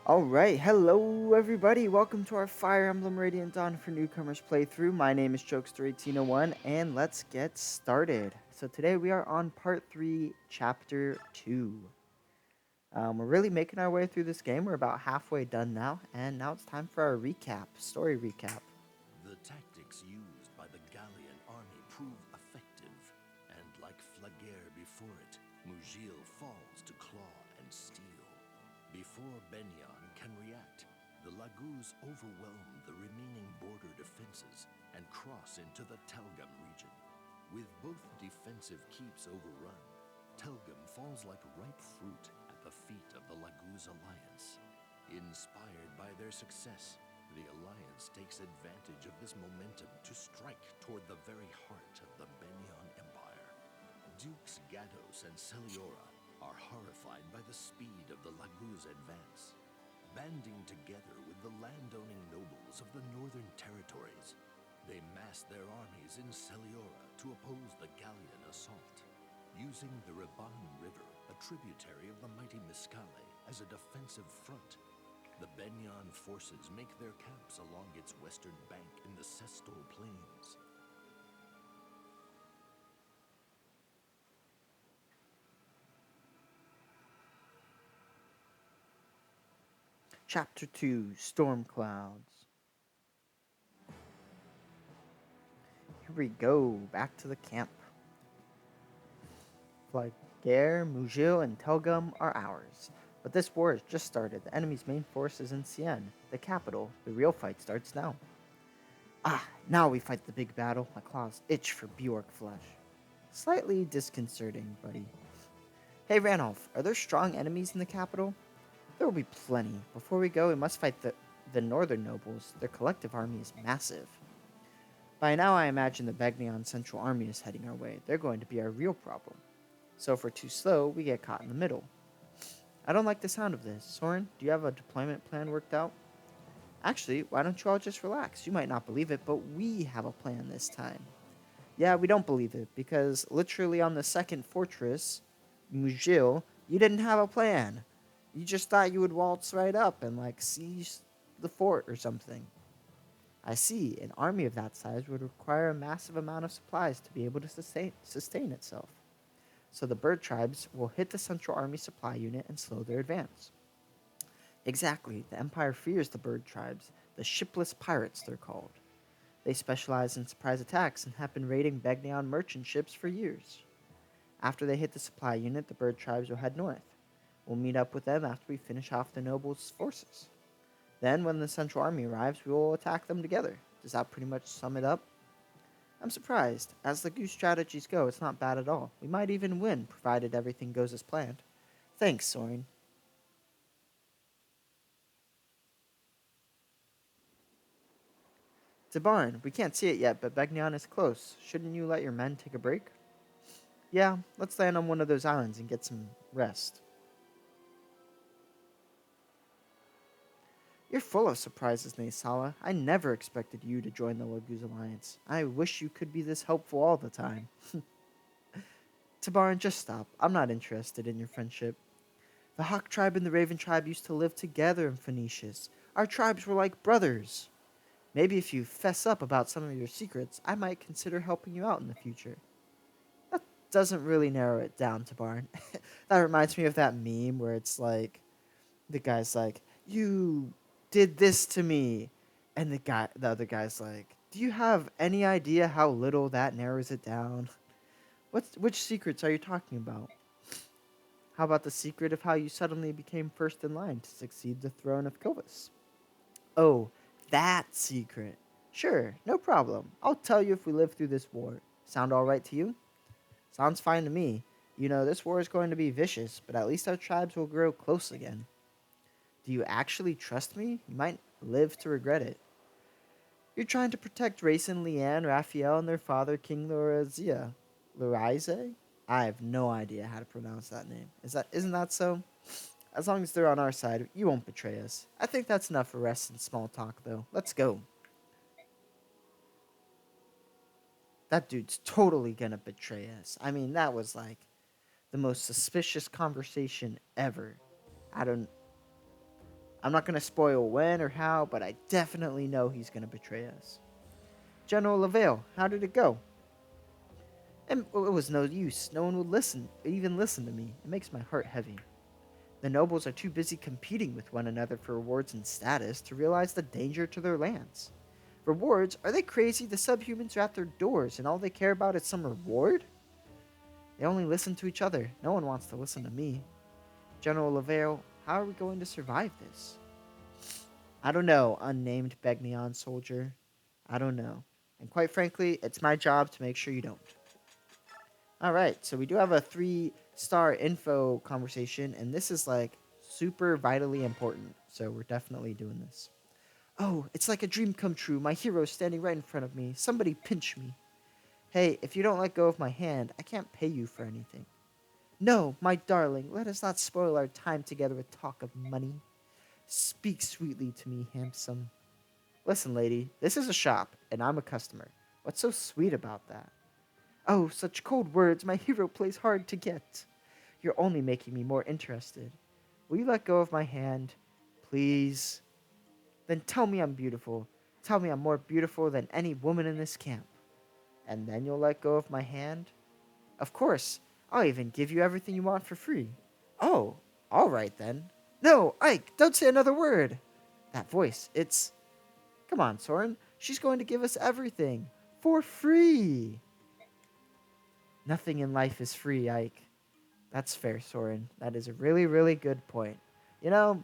Alright, hello everybody, welcome to our Fire Emblem Radiant Dawn for Newcomers playthrough. My name is Ep.20 Pt.3 Ch.2, and let's get started. So today we are on part 3, chapter 2. We're really making our way through this game. We're about halfway done now, and now it's time for our recap, story recap. The tactics used by the Gallian army prove effective, and like Flagere before it, Mugil falls to claw and steal. Before Benyon can react, the Laguz overwhelm the remaining border defenses and cross into the Telgum region. With both defensive keeps overrun, Telgum falls like ripe fruit at the feet of the Laguz alliance. Inspired by their success, the Alliance takes advantage of this momentum to strike toward the very heart of the Benyon Empire. Dukes Gatos and Celiora are horrified by the speed of the Laguz advance. Banding together with the landowning nobles of the northern territories, they mass their armies in Celiora to oppose the Gallian assault. Using the Riban River, a tributary of the mighty Miscale, as a defensive front, the Benyon forces make their camps along its western bank in the Sestol Plains. Chapter 2, Storm Clouds. Here we go, back to the camp. Flagere, Mugil, and Telgum are ours. But this war has just started. The enemy's main force is in Sienne, the capital. The real fight starts now. Now we fight the big battle. My claws itch for Bjork flesh. Slightly disconcerting, buddy. Hey Ranulf, are there strong enemies in the capital? There will be plenty. Before we go, we must fight the northern nobles. Their collective army is massive. By now, I imagine the Begnion Central Army is heading our way. They're going to be our real problem. So if we're too slow, we get caught in the middle. I don't like the sound of this. Soren, do you have a deployment plan worked out? Actually, why don't you all just relax? You might not believe it, but we have a plan this time. Yeah, we don't believe it, because literally on the second fortress, Mugil, you didn't have a plan. You just thought you would waltz right up and, siege the fort or something. I see, an army of that size would require a massive amount of supplies to be able to sustain itself. So the bird tribes will hit the Central Army supply unit and slow their advance. Exactly, the Empire fears the bird tribes, the shipless pirates they're called. They specialize in surprise attacks and have been raiding Begnion merchant ships for years. After they hit the supply unit, the bird tribes will head north. We'll meet up with them after we finish off the nobles' forces. Then, when the Central Army arrives, we will attack them together. Does that pretty much sum it up? I'm surprised. As the goose strategies go, it's not bad at all. We might even win, provided everything goes as planned. Thanks, Soren. Tabarn, we can't see it yet, but Begnion is close. Shouldn't you let your men take a break? Yeah, let's land on one of those islands and get some rest. You're full of surprises, Naysala. I never expected you to join the Laguz Alliance. I wish you could be this helpful all the time. Tabaran, just stop. I'm not interested in your friendship. The Hawk tribe and the Raven tribe used to live together in Phoenicius. Our tribes were like brothers. Maybe if you fess up about some of your secrets, I might consider helping you out in the future. That doesn't really narrow it down, Tabaran. That reminds me of that meme where it's like, the guy's like, you did this to me. And the other guy's like, do you have any idea how little that narrows it down? Which secrets are you talking about? How about the secret of how you suddenly became first in line to succeed the throne of Kilvis? Oh, that secret. Sure, no problem. I'll tell you if we live through this war. Sound alright to you? Sounds fine to me. You know, this war is going to be vicious, but at least our tribes will grow close again. Do you actually trust me? You might live to regret it. You're trying to protect Rayson, Leanne, Raphael, and their father, King Lorazia. Lorize? I have no idea how to pronounce that name. Isn't that so? As long as they're on our side, you won't betray us. I think that's enough for rest and small talk, though. Let's go. That dude's totally gonna betray us. I mean, that was like the most suspicious conversation ever. I don't I'm not going to spoil when or how, but I definitely know he's going to betray us. General Lavelle, how did it go? And it was no use. No one would even listen to me. It makes my heart heavy. The nobles are too busy competing with one another for rewards and status to realize the danger to their lands. Rewards? Are they crazy? The subhumans are at their doors, and all they care about is some reward? They only listen to each other. No one wants to listen to me. General Lavelle, how are we going to survive this? I don't know, unnamed Begnion soldier. I don't know. And quite frankly, it's my job to make sure you don't. Alright, so we do have a 3-star info conversation, and this is like super vitally important. So we're definitely doing this. Oh, it's like a dream come true. My hero's standing right in front of me. Somebody pinch me. Hey, if you don't let go of my hand, I can't pay you for anything. No, my darling, let us not spoil our time together with talk of money. Speak sweetly to me, handsome. Listen, lady, this is a shop, and I'm a customer. What's so sweet about that? Oh, such cold words. My hero plays hard to get. You're only making me more interested. Will you let go of my hand? Please? Then tell me I'm beautiful. Tell me I'm more beautiful than any woman in this camp. And then you'll let go of my hand? Of course. I'll even give you everything you want for free. Oh, all right then. No, Ike, don't say another word. That voice, it's... Come on, Soren. She's going to give us everything. For free. Nothing in life is free, Ike. That's fair, Soren. That is a really, really good point. You know,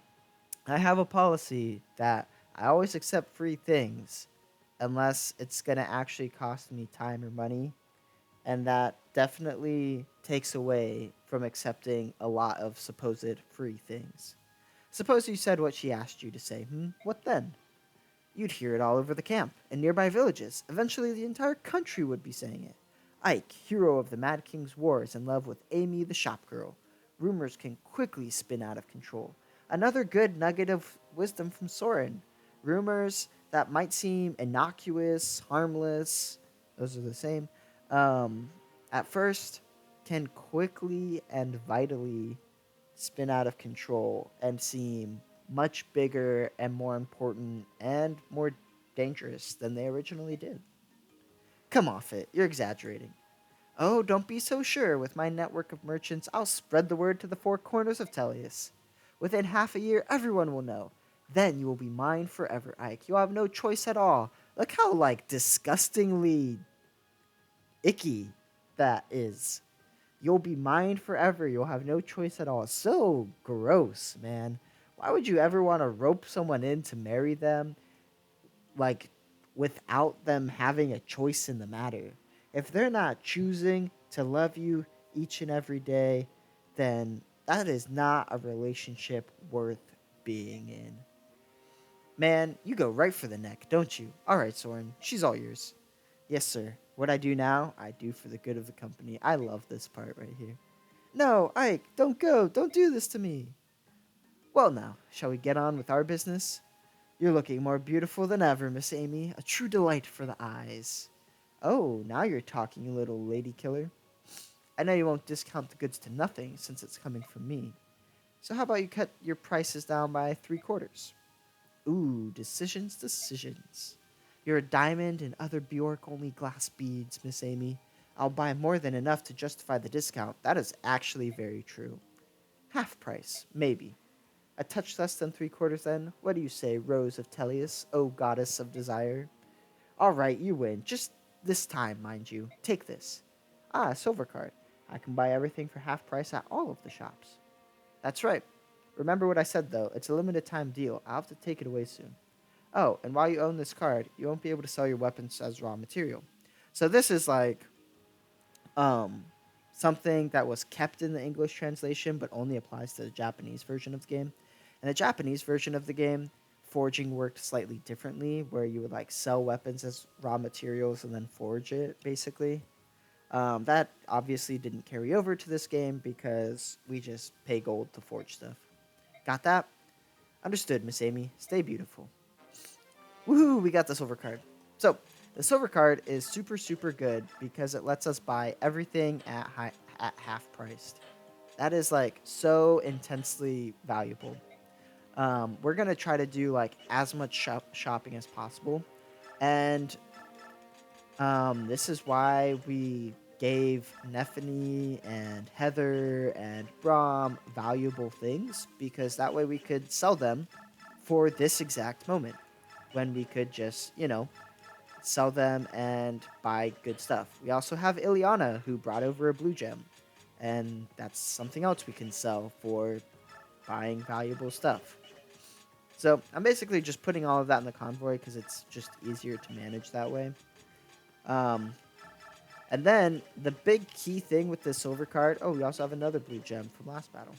I have a policy that I always accept free things unless it's going to actually cost me time or money. And that definitely takes away from accepting a lot of supposed free things. Suppose you said what she asked you to say. What then? You'd hear it all over the camp and nearby villages. Eventually, the entire country would be saying it. Ike, hero of the Mad King's War, is in love with Amy the shopgirl. Rumors can quickly spin out of control. Another good nugget of wisdom from Soren. Rumors that might seem innocuous, harmless, those are the same, at first, can quickly and vitally spin out of control and seem much bigger and more important and more dangerous than they originally did. Come off it, you're exaggerating. Oh, don't be so sure. With my network of merchants, I'll spread the word to the 4 corners of Tellius. Within half a year, everyone will know. Then you will be mine forever, Ike. You'll have no choice at all. Look how, disgustingly icky that is. You'll be mine forever. You'll have no choice at all. So gross, man. Why would you ever want to rope someone in to marry them, like, without them having a choice in the matter? If they're not choosing to love you each and every day, then that is not a relationship worth being in. Man, you go right for the neck, don't you? All right, Soren, she's all yours. Yes, sir. What I do now, I do for the good of the company. I love this part right here. No, Ike, don't go. Don't do this to me. Well, now, shall we get on with our business? You're looking more beautiful than ever, Miss Amy. A true delight for the eyes. Oh, now you're talking, you little lady killer. I know you won't discount the goods to nothing since it's coming from me. So how about you cut your prices down by 3/4? Ooh, decisions. You're a diamond and other Bjork-only glass beads, Miss Amy. I'll buy more than enough to justify the discount. That is actually very true. Half price, maybe. A touch less than 3/4 then? What do you say, Rose of Tellius, O goddess of desire? All right, you win. Just this time, mind you. Take this. Ah, a silver card. I can buy everything for half price at all of the shops. That's right. Remember what I said, though. It's a limited time deal. I'll have to take it away soon. Oh, and while you own this card, you won't be able to sell your weapons as raw material. So this is um, something that was kept in the English translation, but only applies to the Japanese version of the game. In the Japanese version of the game, forging worked slightly differently, where you would sell weapons as raw materials and then forge it, basically. That obviously didn't carry over to this game because we just pay gold to forge stuff. Got that? Understood, Miss Amy. Stay beautiful. Woohoo, we got the silver card. So, the silver card is super, super good because it lets us buy everything at half priced. That is so intensely valuable. We're gonna try to do like as much shopping as possible, and this is why we gave Nephany and Heather and Brom valuable things, because that way we could sell them for this exact moment when we could just, sell them and buy good stuff. We also have Ileana, who brought over a blue gem, and that's something else we can sell for buying valuable stuff. So I'm basically just putting all of that in the convoy because it's just easier to manage that way. Um, and then the big key thing with the silver card. Oh, we also have another blue gem from last battle.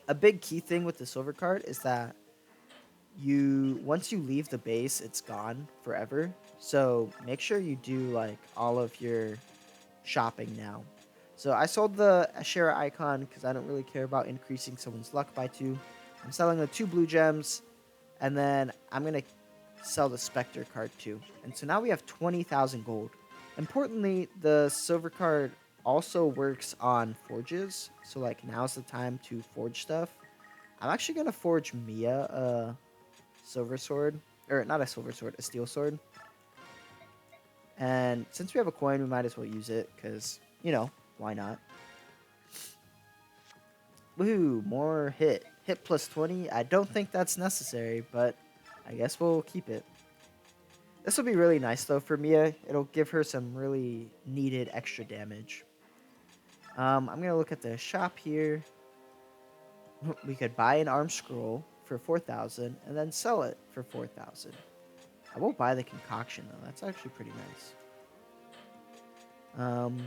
A big key thing with the silver card is that once you leave the base, it's gone forever. So make sure you do like all of your shopping now. So I sold the Ashera icon because I don't really care about increasing someone's luck by 2. I'm selling the 2 blue gems, and then I'm gonna sell the Spectre card too. And so now we have 20,000 gold. Importantly, the silver card also works on forges. So like now's the time to forge stuff. I'm actually gonna forge Mia a silver sword, or not a silver sword, a steel sword. And since we have a coin, we might as well use it because why not? Woohoo! More hit. Hit plus 20. I don't think that's necessary, but I guess we'll keep it. This will be really nice though for Mia. It'll give her some really needed extra damage. I'm gonna look at the shop here. We could buy an arm scroll for 4,000 and then sell it for 4,000. I won't buy the concoction though. That's actually pretty nice.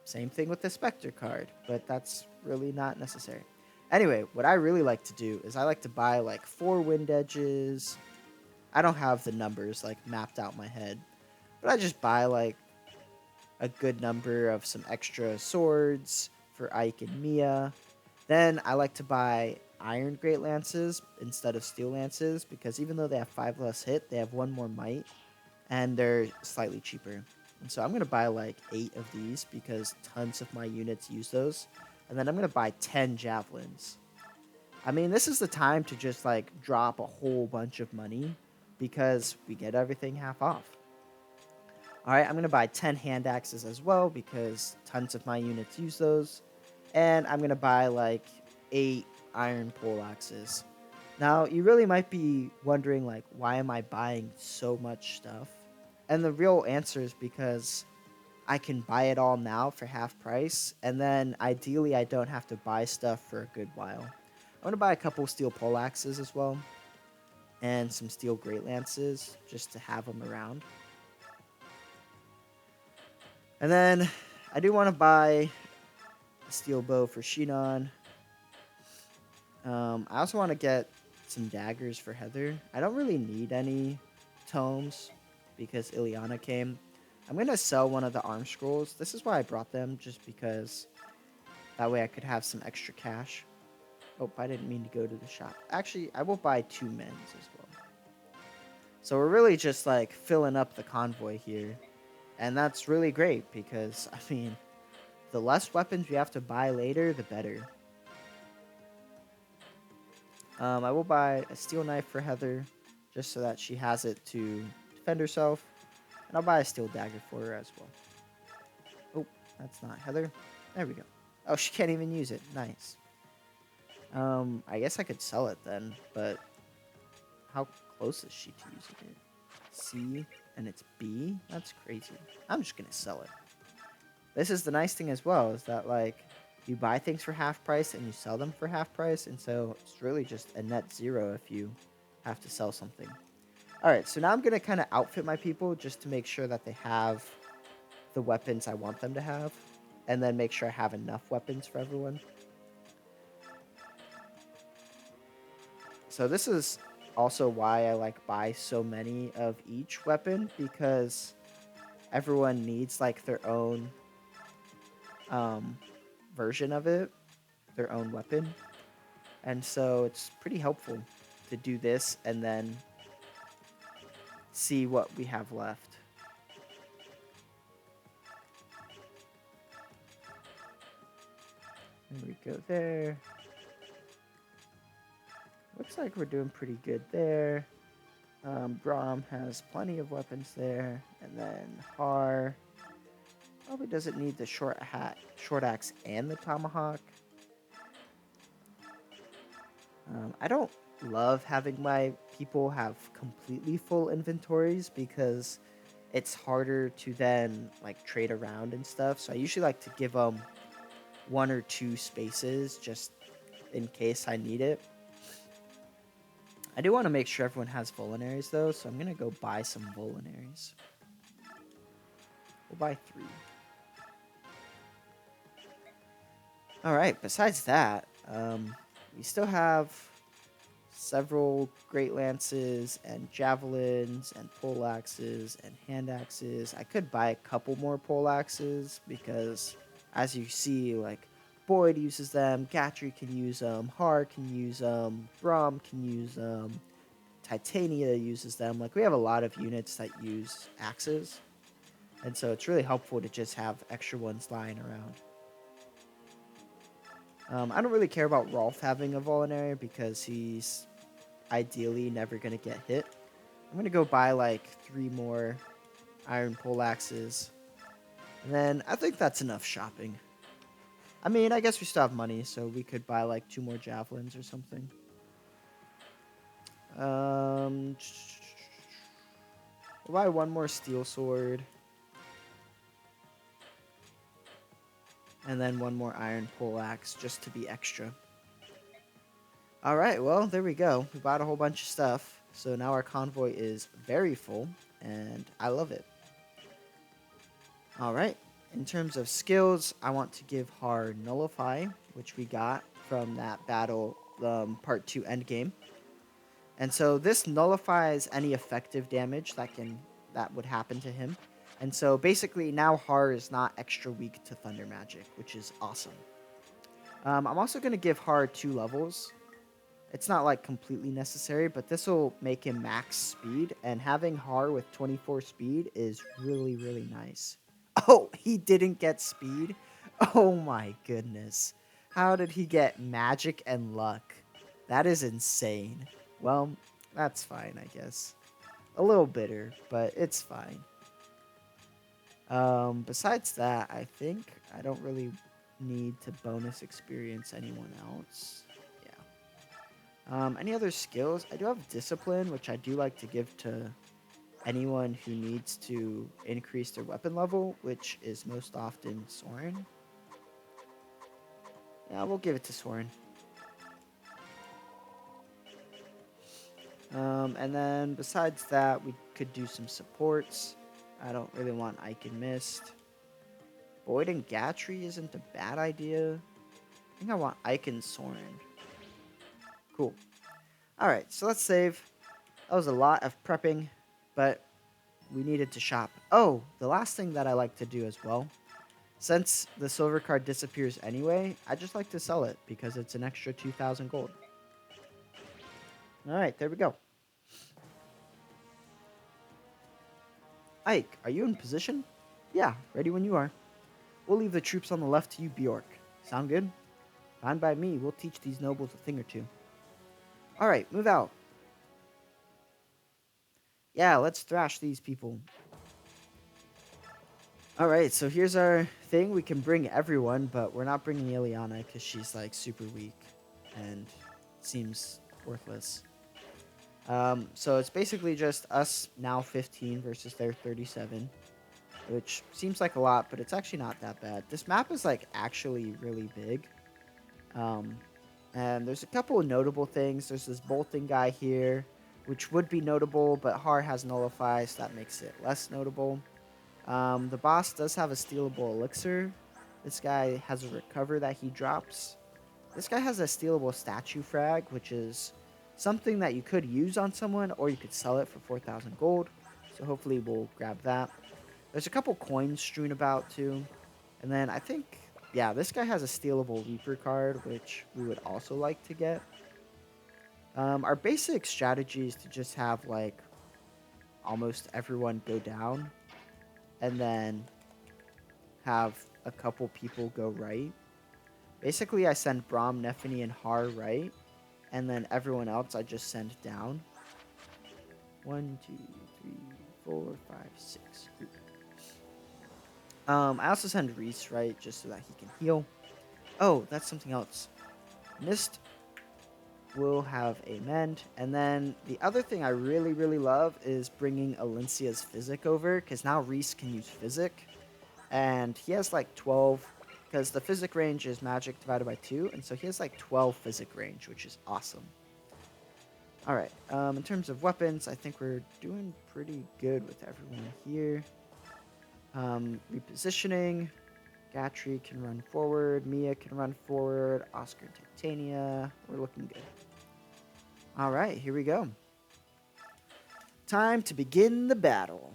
Same thing with the Spectre card, but that's really not necessary. Anyway, what I really like to do is I like to buy like 4 wind edges. I don't have the numbers like mapped out in my head, but I just buy like a good number of some extra swords for Ike and Mia. Then I like to buy iron great lances instead of steel lances because even though they have 5 less hit, they have 1 more might and they're slightly cheaper. And so I'm going to buy like 8 of these because tons of my units use those. And then I'm going to buy 10 javelins. I mean, this is the time to just like drop a whole bunch of money because we get everything half off. Alright, I'm going to buy 10 hand axes as well because tons of my units use those. And I'm going to buy like 8 iron pole axes. Now, you really might be wondering like, why am I buying so much stuff? And the real answer is because I can buy it all now for half price, and then ideally I don't have to buy stuff for a good while. I'm going to buy a couple steel pole axes as well, and some steel great lances, just to have them around. And then I do want to buy a steel bow for Shinon. I also want to get some daggers for Heather. I don't really need any tomes because Ileana came. I'm going to sell one of the arm scrolls. This is why I brought them, just because that way I could have some extra cash. Oh, I didn't mean to go to the shop. Actually, I will buy 2 men's as well. So we're really just like filling up the convoy here. And that's really great because, I mean, the less weapons we have to buy later, the better. I will buy a steel knife for Heather, just so that she has it to defend herself. And I'll buy a steel dagger for her as well. Oh, that's not Heather. There we go. Oh, she can't even use it. Nice. I guess I could sell it then, but how close is she to using it? C and it's B? That's crazy. I'm just gonna sell it. This is the nice thing as well, is that like you buy things for half price and you sell them for half price, and so it's really just a net 0 if you have to sell something. Alright, so now I'm gonna kind of outfit my people just to make sure that they have the weapons I want them to have, and then make sure I have enough weapons for everyone. So this is also why I like buy so many of each weapon, because everyone needs like their own version of it, their own weapon. And so it's pretty helpful to do this and then see what we have left. There we go there. Looks like we're doing pretty good there. Braum has plenty of weapons there. And then Har probably doesn't need the short axe and the tomahawk. I don't love having my people have completely full inventories because it's harder to then like trade around and stuff. So I usually like to give them one or two spaces just in case I need it. I do want to make sure everyone has vulneraries though, so I'm gonna go buy some vulneraries. We'll buy 3. All right. Besides that, we still have several great lances and javelins and pole axes and hand axes. I could buy a couple more pole axes because, as you see, like Boyd uses them, Gatry can use them, Har can use them, Braum can use them, Titania uses them. Like we have a lot of units that use axes, and so it's really helpful to just have extra ones lying around. I don't really care about Rolf having a Vulnerary because he's ideally never going to get hit. I'm going to go buy like 3 more iron pole axes. And then I think that's enough shopping. I mean, I guess we still have money, so we could buy like 2 more javelins or something. We'll buy 1 more steel sword. And then 1 more iron pole axe just to be extra. Alright, well, there we go. We bought a whole bunch of stuff. So now our convoy is very full, and I love it. Alright, in terms of skills, I want to give Har Nullify, which we got from that battle part 2 endgame. And so this nullifies any effective damage that would happen to him. And so basically now Har is not extra weak to thunder magic, which is awesome. I'm also going to give Har 2 levels. It's not like completely necessary, but this will make him max speed, and having Har with 24 speed is really, really nice. Oh, he didn't get speed? Oh my goodness. How did he get magic and luck? That is insane. Well, that's fine, I guess. A little bitter, but it's fine. Besides that, I think I don't really need to bonus experience anyone else. Any other skills? I do have discipline, which I do like to give to anyone who needs to increase their weapon level, which is most often Soren. Yeah, we'll give it to Soren. And then besides that, we could do some supports. I don't really want Ike and Mist. Boyd and Gatry isn't a bad idea. I think I want Ike and Soren. Cool. Alright, so let's save. That was a lot of prepping, but we needed to shop. Oh, the last thing that I like to do as well, since the silver card disappears anyway, I just like to sell it because it's an extra 2,000 gold. Alright, there we go. Ike, are you in position? Yeah, ready when you are. We'll leave the troops on the left to you, Bjork. Sound good? Fine by me, we'll teach these nobles a thing or two. Alright, move out. Yeah, let's thrash these people. Alright, so here's our thing. We can bring everyone, but we're not bringing Ileana because she's like super weak and seems worthless. So it's basically just us now 15 versus their 37, which seems like a lot, but it's actually not that bad. This map is like actually really big. And there's a couple of notable things. There's this bolting guy here, which would be notable, but Har has Nullify, so that makes it less notable. The boss does have a stealable elixir. This guy has a recover that he drops. This guy has a stealable statue frag, which is something that you could use on someone, or you could sell it for 4,000 gold. So hopefully we'll grab that. There's a couple coins strewn about too. And then I think, yeah, this guy has a stealable Reaper card, which we would also like to get. Our basic strategy is to just have like almost everyone go down, and then have a couple people go right. Basically, I send Braum, Nephany, and Har right, and then everyone else I just send down. 1, 2, 3, 4, 5, 6. I also send Reese, right, just so that he can heal. Oh, that's something else. Mist will have a mend, and then the other thing I really, really love is bringing Alencia's Physic over, because now Reese can use Physic, and he has like 12, because the Physic range is magic divided by 2, and so he has like 12 Physic range, which is awesome. Alright, in terms of weapons, I think we're doing pretty good with everyone here. Repositioning. Gatry can run forward. Mia can run forward. Oscar and Titania. We're looking good. Alright, here we go. Time to begin the battle.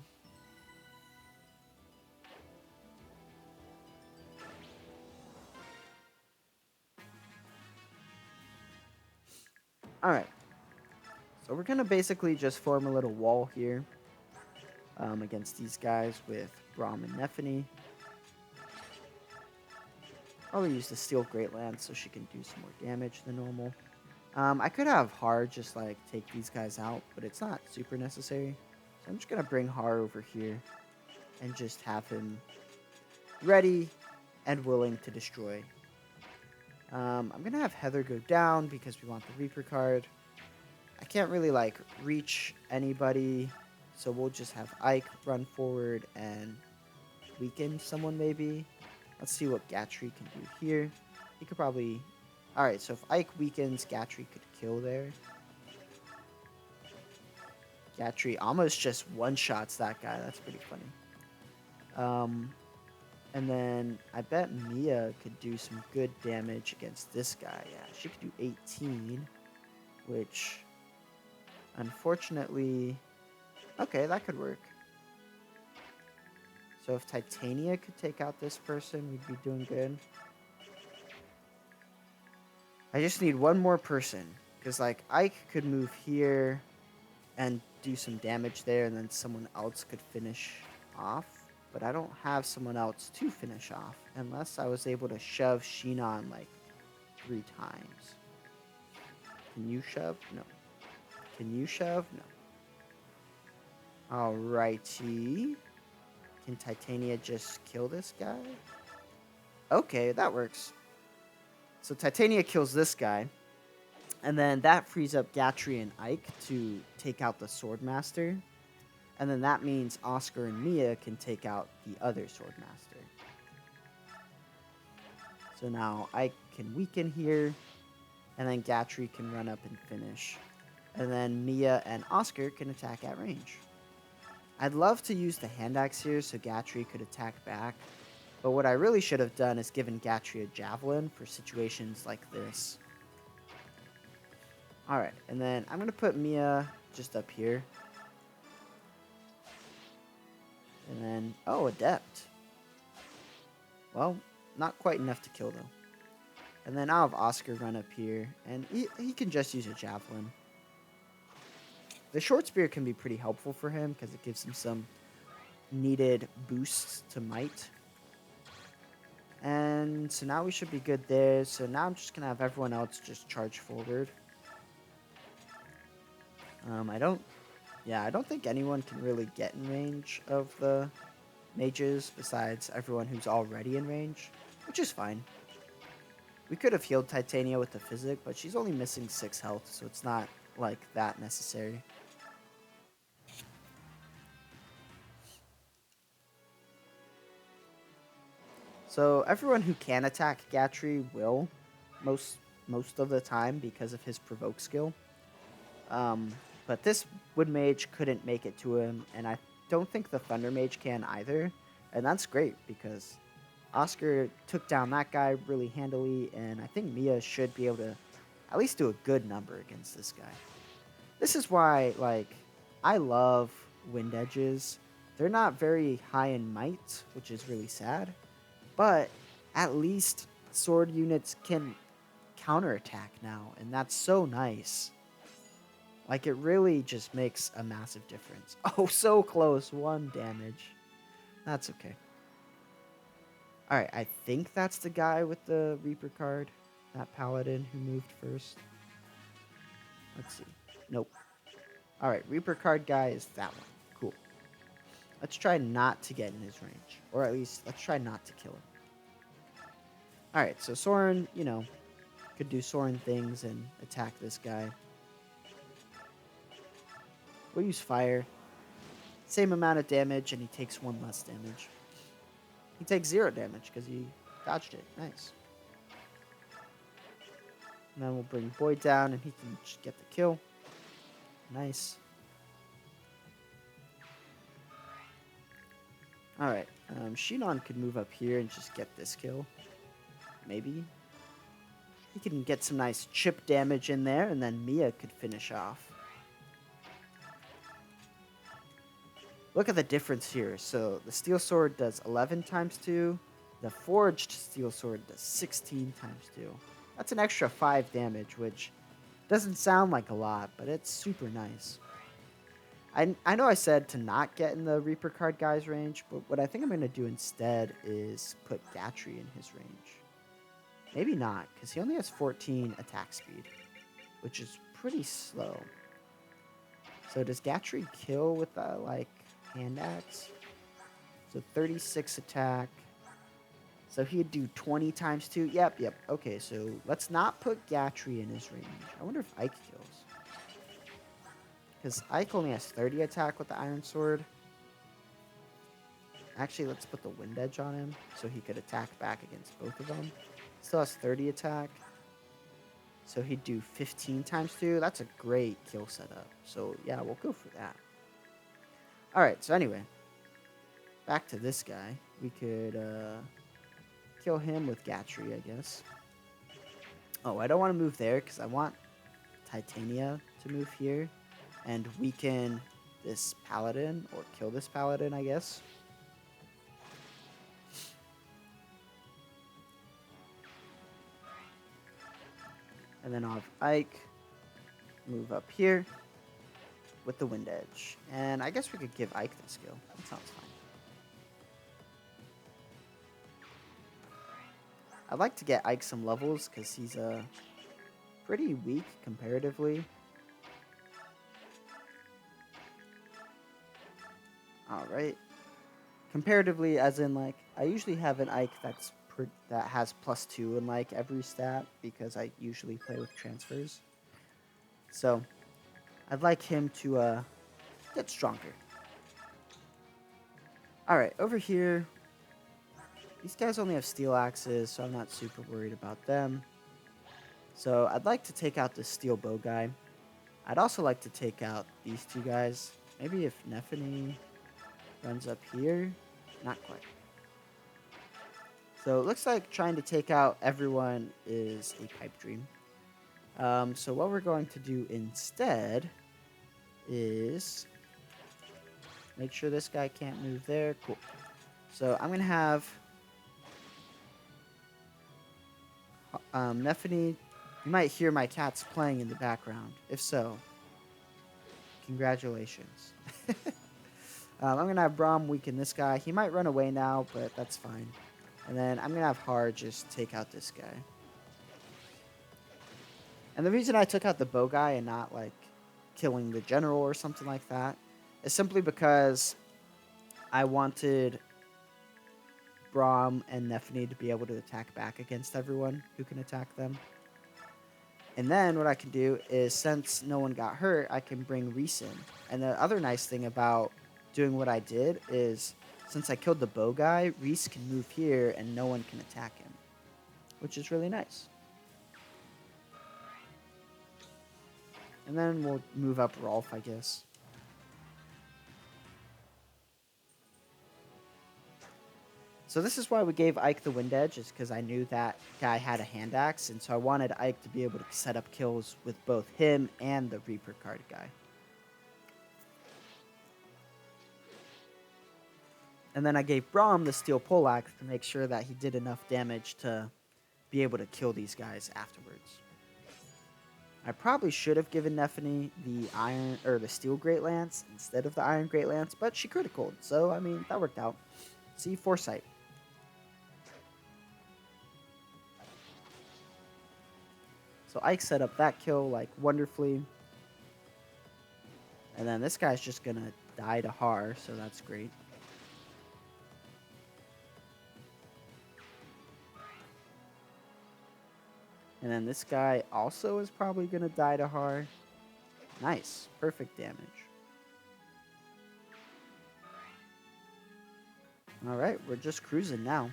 Alright. So we're going to basically just form a little wall here against these guys with Braum and Nephany. Probably use the Steel Great Lance so she can do some more damage than normal. I could have Har just like take these guys out, but it's not super necessary. So I'm just going to bring Har over here and just have him ready and willing to destroy. I'm going to have Heather go down because we want the Reaper card. I can't really like reach anybody, so we'll just have Ike run forward and weaken someone maybe. Let's see what Gatry can do here. He could probably... Alright, so if Ike weakens, Gatry could kill there. Gatry almost just one-shots that guy. That's pretty funny. And then I bet Mia could do some good damage against this guy. Yeah, she could do 18, which unfortunately... Okay, that could work. So if Titania could take out this person, we'd be doing good. I just need one more person. Because, like, Ike could move here and do some damage there, and then someone else could finish off. But I don't have someone else to finish off, unless I was able to shove Shinon, like, 3 times. Can you shove? No. Can you shove? No. Alrighty. Can Titania just kill this guy? Okay, that works. So Titania kills this guy. And then that frees up Gatry and Ike to take out the Swordmaster. And then that means Oscar and Mia can take out the other Swordmaster. So now Ike can weaken here. And then Gatry can run up and finish. And then Mia and Oscar can attack at range. I'd love to use the hand axe here so Gatry could attack back. But what I really should have done is given Gatry a javelin for situations like this. Alright, and then I'm going to put Mia just up here. And then, oh, Adept. Well, not quite enough to kill though. And then I'll have Oscar run up here, and he can just use a javelin. The short spear can be pretty helpful for him because it gives him some needed boosts to might. And so now we should be good there. So now I'm just going to have everyone else just charge forward. I don't think anyone can really get in range of the mages besides everyone who's already in range, which is fine. We could have healed Titania with the Physic, but she's only missing 6 health, so it's not like that necessary. So everyone who can attack Gatry will, most of the time because of his provoke skill. But this Wood Mage couldn't make it to him, and I don't think the Thunder Mage can either. And that's great because Oscar took down that guy really handily, and I think Mia should be able to at least do a good number against this guy. This is why, like, I love Wind Edges. They're not very high in might, which is really sad. But at least sword units can counterattack now, and that's so nice. Like, it really just makes a massive difference. Oh, so close. 1 damage. That's okay. Alright, I think that's the guy with the Reaper card. That paladin who moved first. Let's see. Nope. Alright, Reaper card guy is that one. Cool. Let's try not to get in his range. Or at least, let's try not to kill him. Alright, so Soren, you know, could do Soren things and attack this guy. We'll use fire. Same amount of damage, and he takes 1 less damage. He takes 0 damage because he dodged it. Nice. And then we'll bring Boyd down, and he can just get the kill. Nice. Alright, Shinon could move up here and just get this kill. Maybe. He can get some nice chip damage in there, and then Mia could finish off. Look at the difference here. So the steel sword does 11 times 2. The forged steel sword does 16 times 2. That's an extra 5 damage, which doesn't sound like a lot, but it's super nice. I know I said to not get in the Reaper card guy's range, but what I think I'm going to do instead is put Gatry in his range. Maybe not, because he only has 14 attack speed, which is pretty slow. So does Gatry kill with a, like, hand axe? So 36 attack. So he'd do 20 times 2. Yep. Okay, so let's not put Gatry in his range. I wonder if Ike kills. Because Ike only has 30 attack with the Iron Sword. Actually, let's put the Wind Edge on him so he could attack back against both of them. Still has 30 attack. So he'd do 15 times 2. That's a great kill setup. So yeah, we'll go for that. Alright, so anyway. Back to this guy. We could kill him with Gatry, I guess. Oh, I don't want to move there because I want Titania to move here and weaken this paladin, or kill this paladin, I guess. And then I'll have Ike move up here with the Wind Edge. And I guess we could give Ike the skill. That sounds fine. I'd like to get Ike some levels because he's pretty weak comparatively. Alright. Comparatively, as in, like, I usually have an Ike that has +2 in, like, every stat because I usually play with transfers. So, I'd like him to get stronger. Alright, over here, these guys only have steel axes, so I'm not super worried about them. So, I'd like to take out the steel bow guy. I'd also like to take out these 2 guys. Maybe if Nephany runs up here. Not quite. So it looks like trying to take out everyone is a pipe dream. So what we're going to do instead is make sure this guy can't move there. Cool. So I'm going to have Nephany. You might hear my cats playing in the background. If so, congratulations. I'm going to have Braum weaken this guy. He might run away now, but that's fine. And then I'm going to have Har just take out this guy. And the reason I took out the bow guy and not, like, killing the general or something like that is simply because I wanted Braum and Nephany to be able to attack back against everyone who can attack them. And then what I can do is, since no one got hurt, I can bring Reese in. And the other nice thing about doing what I did is, since I killed the bow guy, Reese can move here and no one can attack him, which is really nice. And then we'll move up Rolf, I guess. So this is why we gave Ike the Wind Edge, is because I knew that guy had a hand axe, and so I wanted Ike to be able to set up kills with both him and the Reaper card guy. And then I gave Braum the steel poleaxe to make sure that he did enough damage to be able to kill these guys afterwards. I probably should have given Nephany the steel great lance instead of the iron great lance, but she critical, so I mean that worked out. See, foresight. So Ike set up that kill like wonderfully. And then this guy's just gonna die to Har, so that's great. And then this guy also is probably gonna die to Har. Nice. Perfect damage. Alright, we're just cruising now.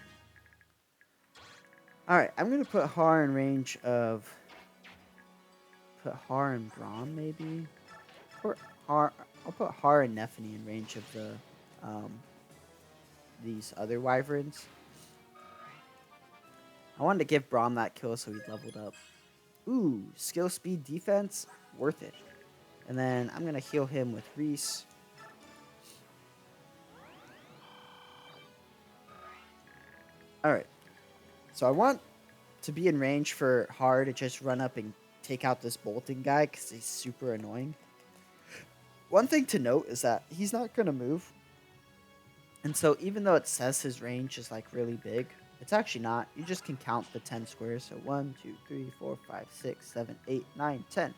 Alright, I'm gonna put Har in range of... Put Har and Braum, maybe? Or Har... I'll put Har and Nephany in range of the... these other wyverns. I wanted to give Braum that kill so he leveled up. Ooh, skill, speed, defense. Worth it. And then I'm gonna heal him with Reese. Alright. So I want to be in range for Har to just run up and take out this bolting guy because he's super annoying. One thing to note is that he's not going to move. And so even though it says his range is like really big, it's actually not. You just can count the 10 squares. So 1, 2, 3, 4, 5, 6, 7, 8, 9, 10.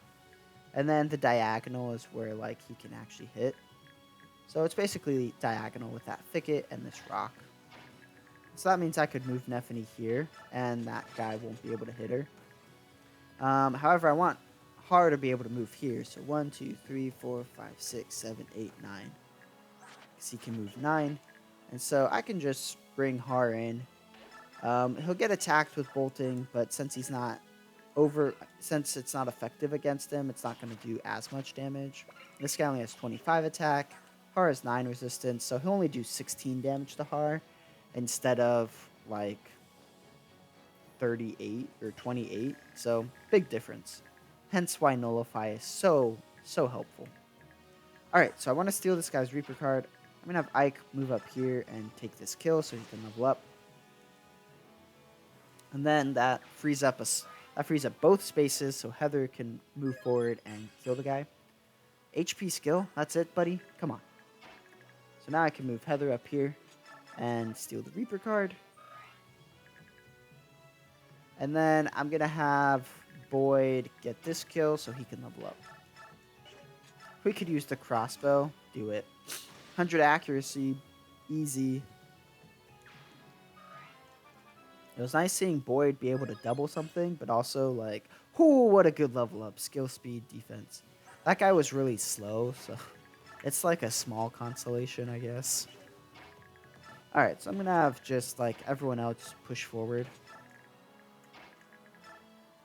And then the diagonal is where like he can actually hit. So it's basically diagonal with that thicket and this rock. So that means I could move Nephany here, and that guy won't be able to hit her. However, I want Har to be able to move here. So 1, 2, 3, 4, 5, 6, 7, 8, 9. Because he can move 9. And so I can just bring Har in. He'll get attacked with bolting, but since he's not since it's not effective against him, it's not going to do as much damage. This guy only has 25 attack. Har has 9 resistance, so he'll only do 16 damage to Har instead of like 38 or 28. So big difference. Hence why Nullify is so helpful. Alright, so I want to steal this guy's Reaper card. I'm going to have Ike move up here and take this kill so he can level up. And then that frees up both spaces so Heather can move forward and kill the guy. HP skill, that's it, buddy. Come on. So now I can move Heather up here and steal the Reaper card. And then I'm going to have Boyd get this kill so he can level up. We could use the crossbow. Do it. 100 accuracy. Easy. It was nice seeing Boyd be able to double something, but also like, whoo, what a good level up. Skill, speed, defense. That guy was really slow, so it's like a small consolation, I guess. Alright, so I'm going to have just like everyone else push forward.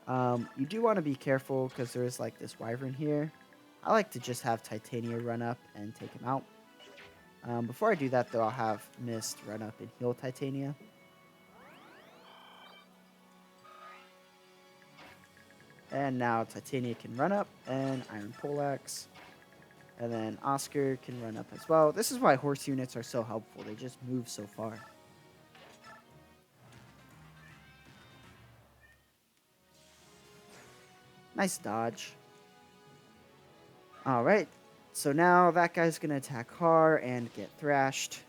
You do want to be careful because there is like this wyvern here. I like to just have Titania run up and take him out. Before I do that, though, I'll have Mist run up and heal Titania. And now Titania can run up, and Iron Poleaxe. And then Oscar can run up as well. This is why horse units are so helpful. They just move so far. Nice dodge. Alright, so now that guy's going to attack Har and get thrashed.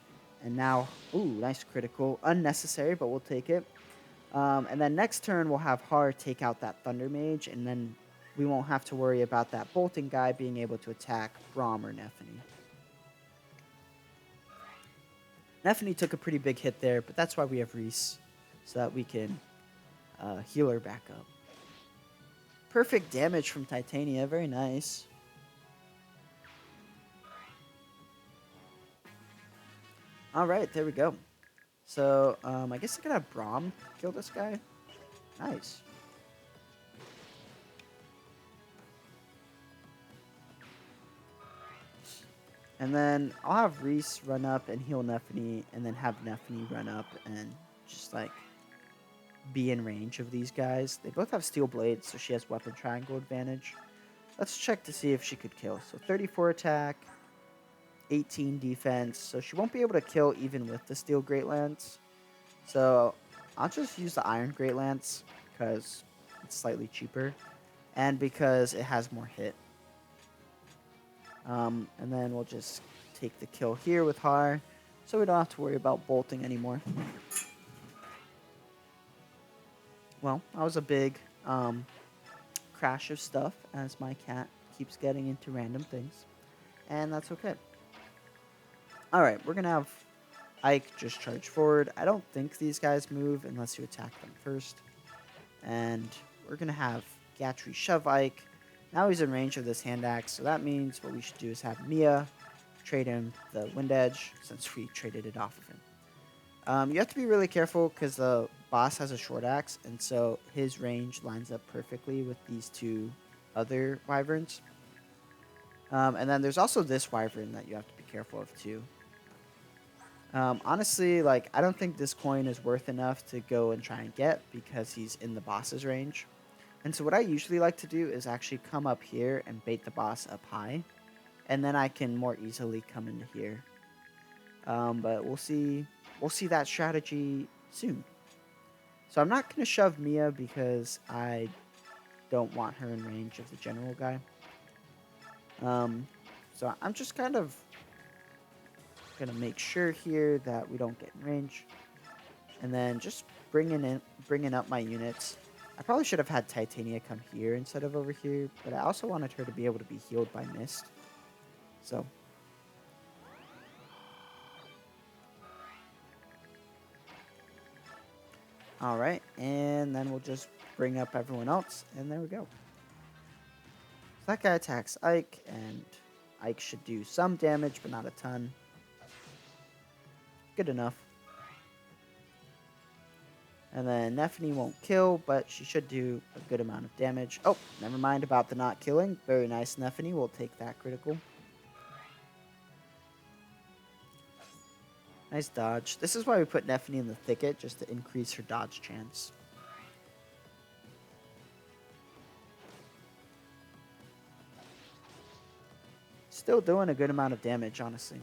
And now, ooh, nice critical. Unnecessary, but we'll take it. And then next turn, we'll have Har take out that Thunder Mage, and then we won't have to worry about that bolting guy being able to attack Braum or Nephany. Nephany took a pretty big hit there, but that's why we have Reese, so that we can heal her back up. Perfect damage from Titania, very nice. Alright, there we go. So, I guess I could have Braum kill this guy. Nice. And then I'll have Reese run up and heal Nephany, and then have Nephany run up and just, like, be in range of these guys. They both have steel blades, so she has weapon triangle advantage. Let's check to see if she could kill. So 34 attack, 18 defense, so she won't be able to kill even with the steel great lance. So I'll just use the iron great lance because it's slightly cheaper and because it has more hit. And then we'll just take the kill here with Har, so we don't have to worry about bolting anymore. Well, that was a big crash of stuff as my cat keeps getting into random things. and that's okay. Alright, we're going to have Ike just charge forward. I don't think these guys move unless you attack them first. And we're going to have Gatry shove Ike. Now he's in range of this hand axe, so that means what we should do is have Mia trade him the Wind Edge, since we traded it off of him. You have to be really careful because the boss has a short axe, and so his range lines up perfectly with these two other wyverns. And then there's also this wyvern that you have to be careful of too. Honestly, like, I don't think this coin is worth enough to go and try and get because he's in the boss's range. And so what I usually like to do is actually come up here and bait the boss up high. And then I can more easily come into here. But we'll see that strategy soon. So I'm not going to shove Mia because I don't want her in range of the general guy. So I'm just kind of going to make sure here that we don't get in range. And then just bringing up my units. I probably should have had Titania come here instead of over here, but I also wanted her to be able to be healed by Mist. So alright, and then we'll just bring up everyone else, and there we go. So that guy attacks Ike, and Ike should do some damage, but not a ton. Good enough. And then Nephany won't kill, but she should do a good amount of damage. Oh, never mind about the not killing. Very nice, Nephany. We'll take that critical. Nice dodge. This is why we put Nephany in the thicket, just to increase her dodge chance. Still doing a good amount of damage, honestly.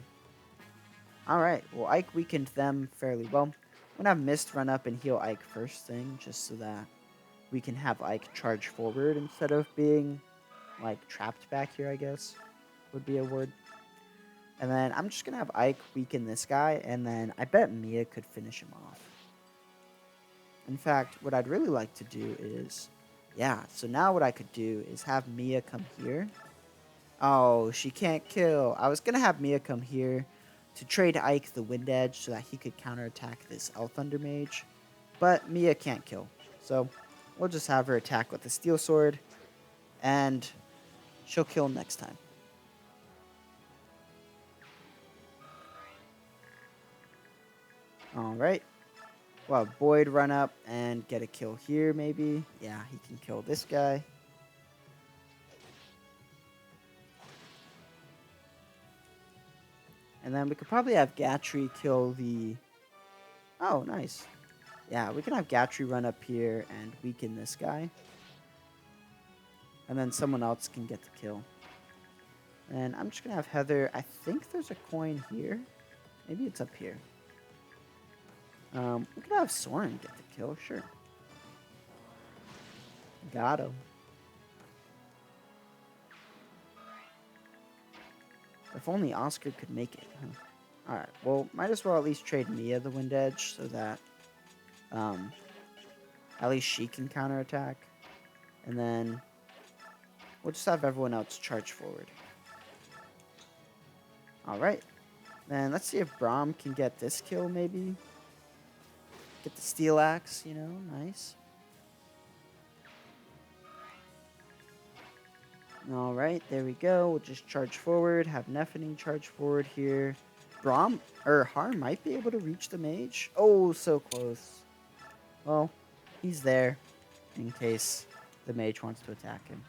Alright, well, Ike weakened them fairly well. I'm going to have Mist run up and heal Ike first thing, just so that we can have Ike charge forward instead of being, like, trapped back here, I guess, would be a word. And then I'm just going to have Ike weaken this guy, and then I bet Mia could finish him off. In fact, what I'd really like to do is, yeah, so now what I could do is have Mia come here. Oh, she can't kill. I was going to have Mia come here to trade Ike the Wind Edge so that he could counterattack this Elf Thunder Mage, but Mia can't kill. So we'll just have her attack with the Steel Sword, and she'll kill next time. Alright. Well, Boyd run up and get a kill here, maybe. Yeah, he can kill this guy. And then we could probably have Gatry kill the... Oh, nice. Yeah, we can have Gatry run up here and weaken this guy. And then someone else can get the kill. And I'm just going to have Heather... I think there's a coin here. Maybe it's up here. We could have Soren get the kill, sure. Got him. If only Oscar could make it, huh? Alright, well, might as well at least trade Mia the Wind Edge so that at least she can counterattack. And then we'll just have everyone else charge forward. Alright. Then let's see if Braum can get this kill, maybe. Get the Steel Axe, you know, nice. Alright, there we go. We'll just charge forward, have Nephany charge forward here. Braum, or Har might be able to reach the mage. Oh, so close. Well, he's there in case the mage wants to attack him.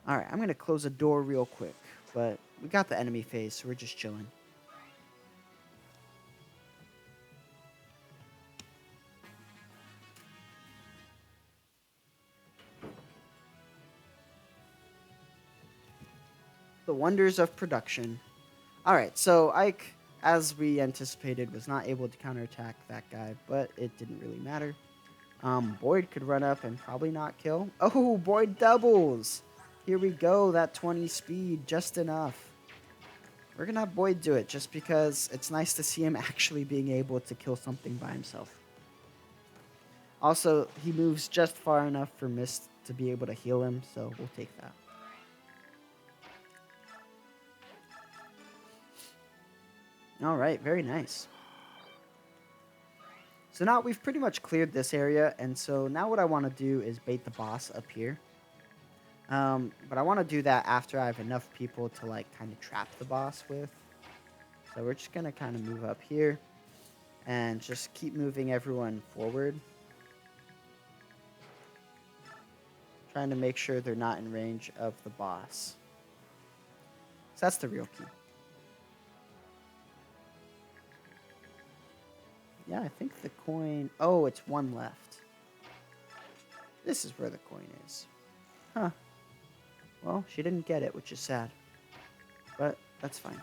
Alright, I'm going to close the door real quick, but we got the enemy phase, so we're just chilling. The wonders of production. Alright, so Ike, as we anticipated, was not able to counterattack that guy, but it didn't really matter. Boyd could run up and probably not kill. Oh, Boyd doubles! Here we go, that 20 speed, just enough. We're gonna have Boyd do it, just because it's nice to see him actually being able to kill something by himself. Also, he moves just far enough for Mist to be able to heal him, so we'll take that. All right, very nice. So now we've pretty much cleared this area, and so now what I want to do is bait the boss up here. But I want to do that after I have enough people to like kind of trap the boss with. So we're just gonna kind of move up here and just keep moving everyone forward, trying to make sure they're not in range of the boss. So that's the real key. Yeah, I think the coin... Oh, it's one left. This is where the coin is. Huh. Well, she didn't get it, which is sad. But that's fine.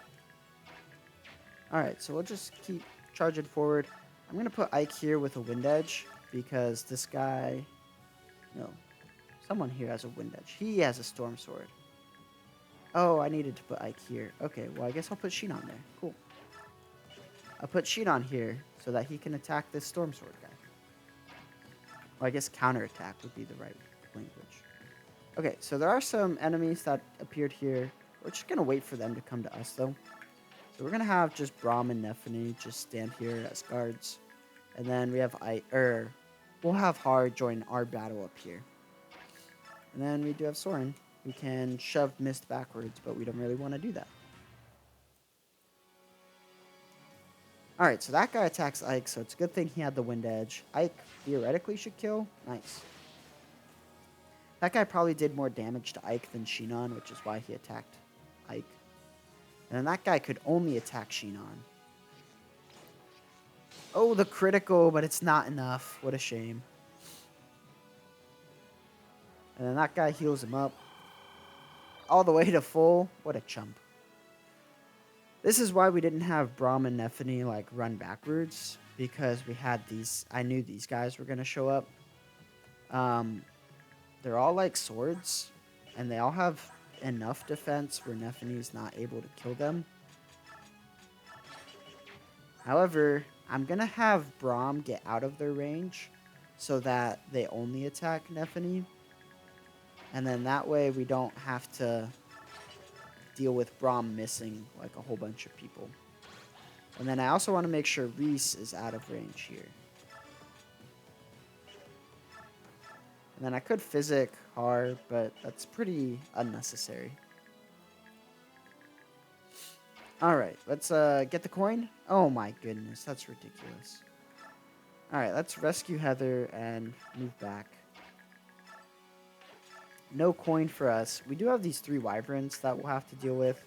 Alright, so we'll just keep charging forward. I'm going to put Ike here with a wind edge because this guy... No. Someone here has a wind edge. He has a storm sword. Oh, I needed to put Ike here. Okay, well, I guess I'll put Sheen on there. Cool. I'll put Sheen on here so that he can attack this storm sword guy. Well, I guess counterattack would be the right language. Okay, so there are some enemies that appeared here. We're just going to wait for them to come to us, though. So we're going to have just Braum and Nephany just stand here as guards. And then we have we'll have Har join our battle up here. And then we do have Soren, who can shove Mist backwards, but we don't really want to do that. Alright, so that guy attacks Ike, so it's a good thing he had the wind edge. Ike theoretically should kill. Nice. That guy probably did more damage to Ike than Sheenon, which is why he attacked Ike. And then that guy could only attack Sheenon. Oh, the critical, but it's not enough. What a shame. And then that guy heals him up. All the way to full. What a chump. This is why we didn't have Braum and Nephany like run backwards. Because we had these... I knew these guys were going to show up. They're all like swords. And they all have enough defense where Nephany's not able to kill them. However, I'm going to have Braum get out of their range so that they only attack Nephany. And then that way we don't have to deal with Braum missing like a whole bunch of people. And then I also want to make sure Reese is out of range here. And then I could physic Har, but that's pretty unnecessary. Alright, let's get the coin. Oh my goodness, that's ridiculous. Alright, let's rescue Heather and move back. No coin for us. We do have these 3 wyverns that we'll have to deal with.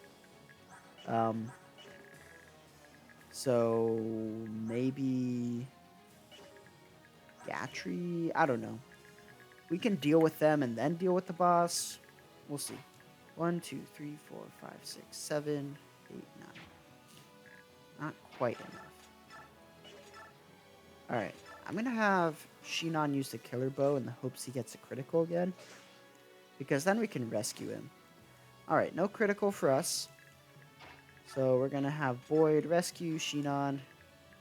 So maybe Gatry? I don't know. We can deal with them and then deal with the boss. We'll see. 1, 2, 3, 4, 5, 6, 7, 8, 9. Not quite enough. Alright. I'm going to have Sheenon use the killer bow in the hopes he gets a critical again. Because then we can rescue him. Alright, no critical for us. So we're going to have Boyd rescue Sheenon.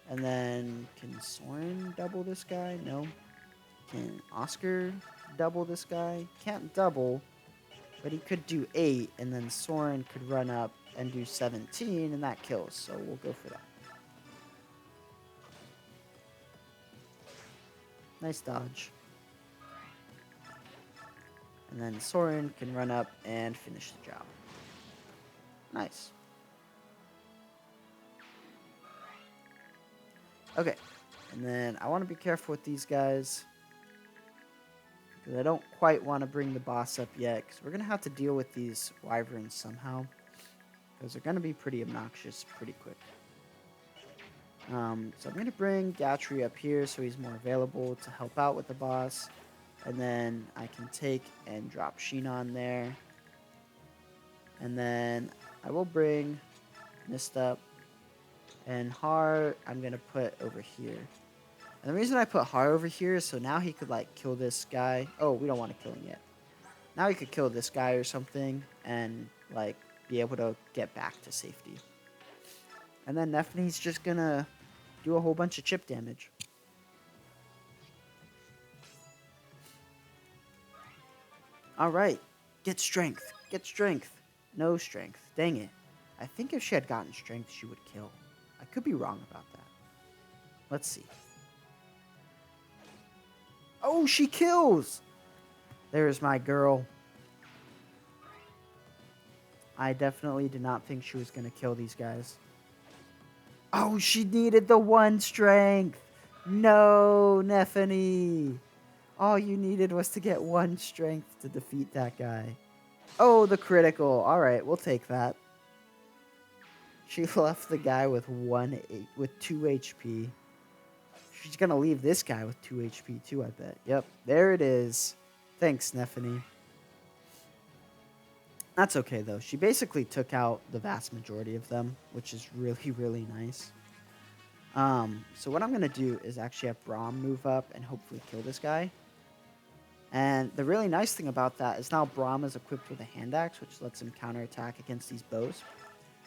And then can Soren double this guy? No. Can Oscar double this guy? Can't double. But he could do 8. And then Soren could run up and do 17. And that kills. So we'll go for that. Nice dodge. And then Soren can run up and finish the job. Nice. Okay. And then I want to be careful with these guys. Because I don't quite want to bring the boss up yet. Because we're going to have to deal with these wyverns somehow. Because they're going to be pretty obnoxious pretty quick. So I'm going to bring Gatry up here so he's more available to help out with the boss. And then I can take and drop Sheenon there. And then I will bring Mist up. And Har, I'm going to put over here. And the reason I put Har over here is so now he could, like, kill this guy. Oh, we don't want to kill him yet. Now he could kill this guy or something and, like, be able to get back to safety. And then Nephany's just going to do a whole bunch of chip damage. Alright. Get strength. Get strength. No strength. Dang it. I think if she had gotten strength, she would kill. I could be wrong about that. Let's see. Oh, she kills! There's my girl. I definitely did not think she was going to kill these guys. Oh, she needed the 1 strength. No, Neffany. All you needed was to get 1 strength to defeat that guy. Oh, the critical. All right, we'll take that. She left the guy with 2 HP. She's going to leave this guy with 2 HP too, I bet. Yep, there it is. Thanks, Neffany. That's okay, though. She basically took out the vast majority of them, which is really, really nice. So what I'm going to do is actually have Braum move up and hopefully kill this guy. And the really nice thing about that is now Braum is equipped with a hand axe, which lets him counterattack against these bows.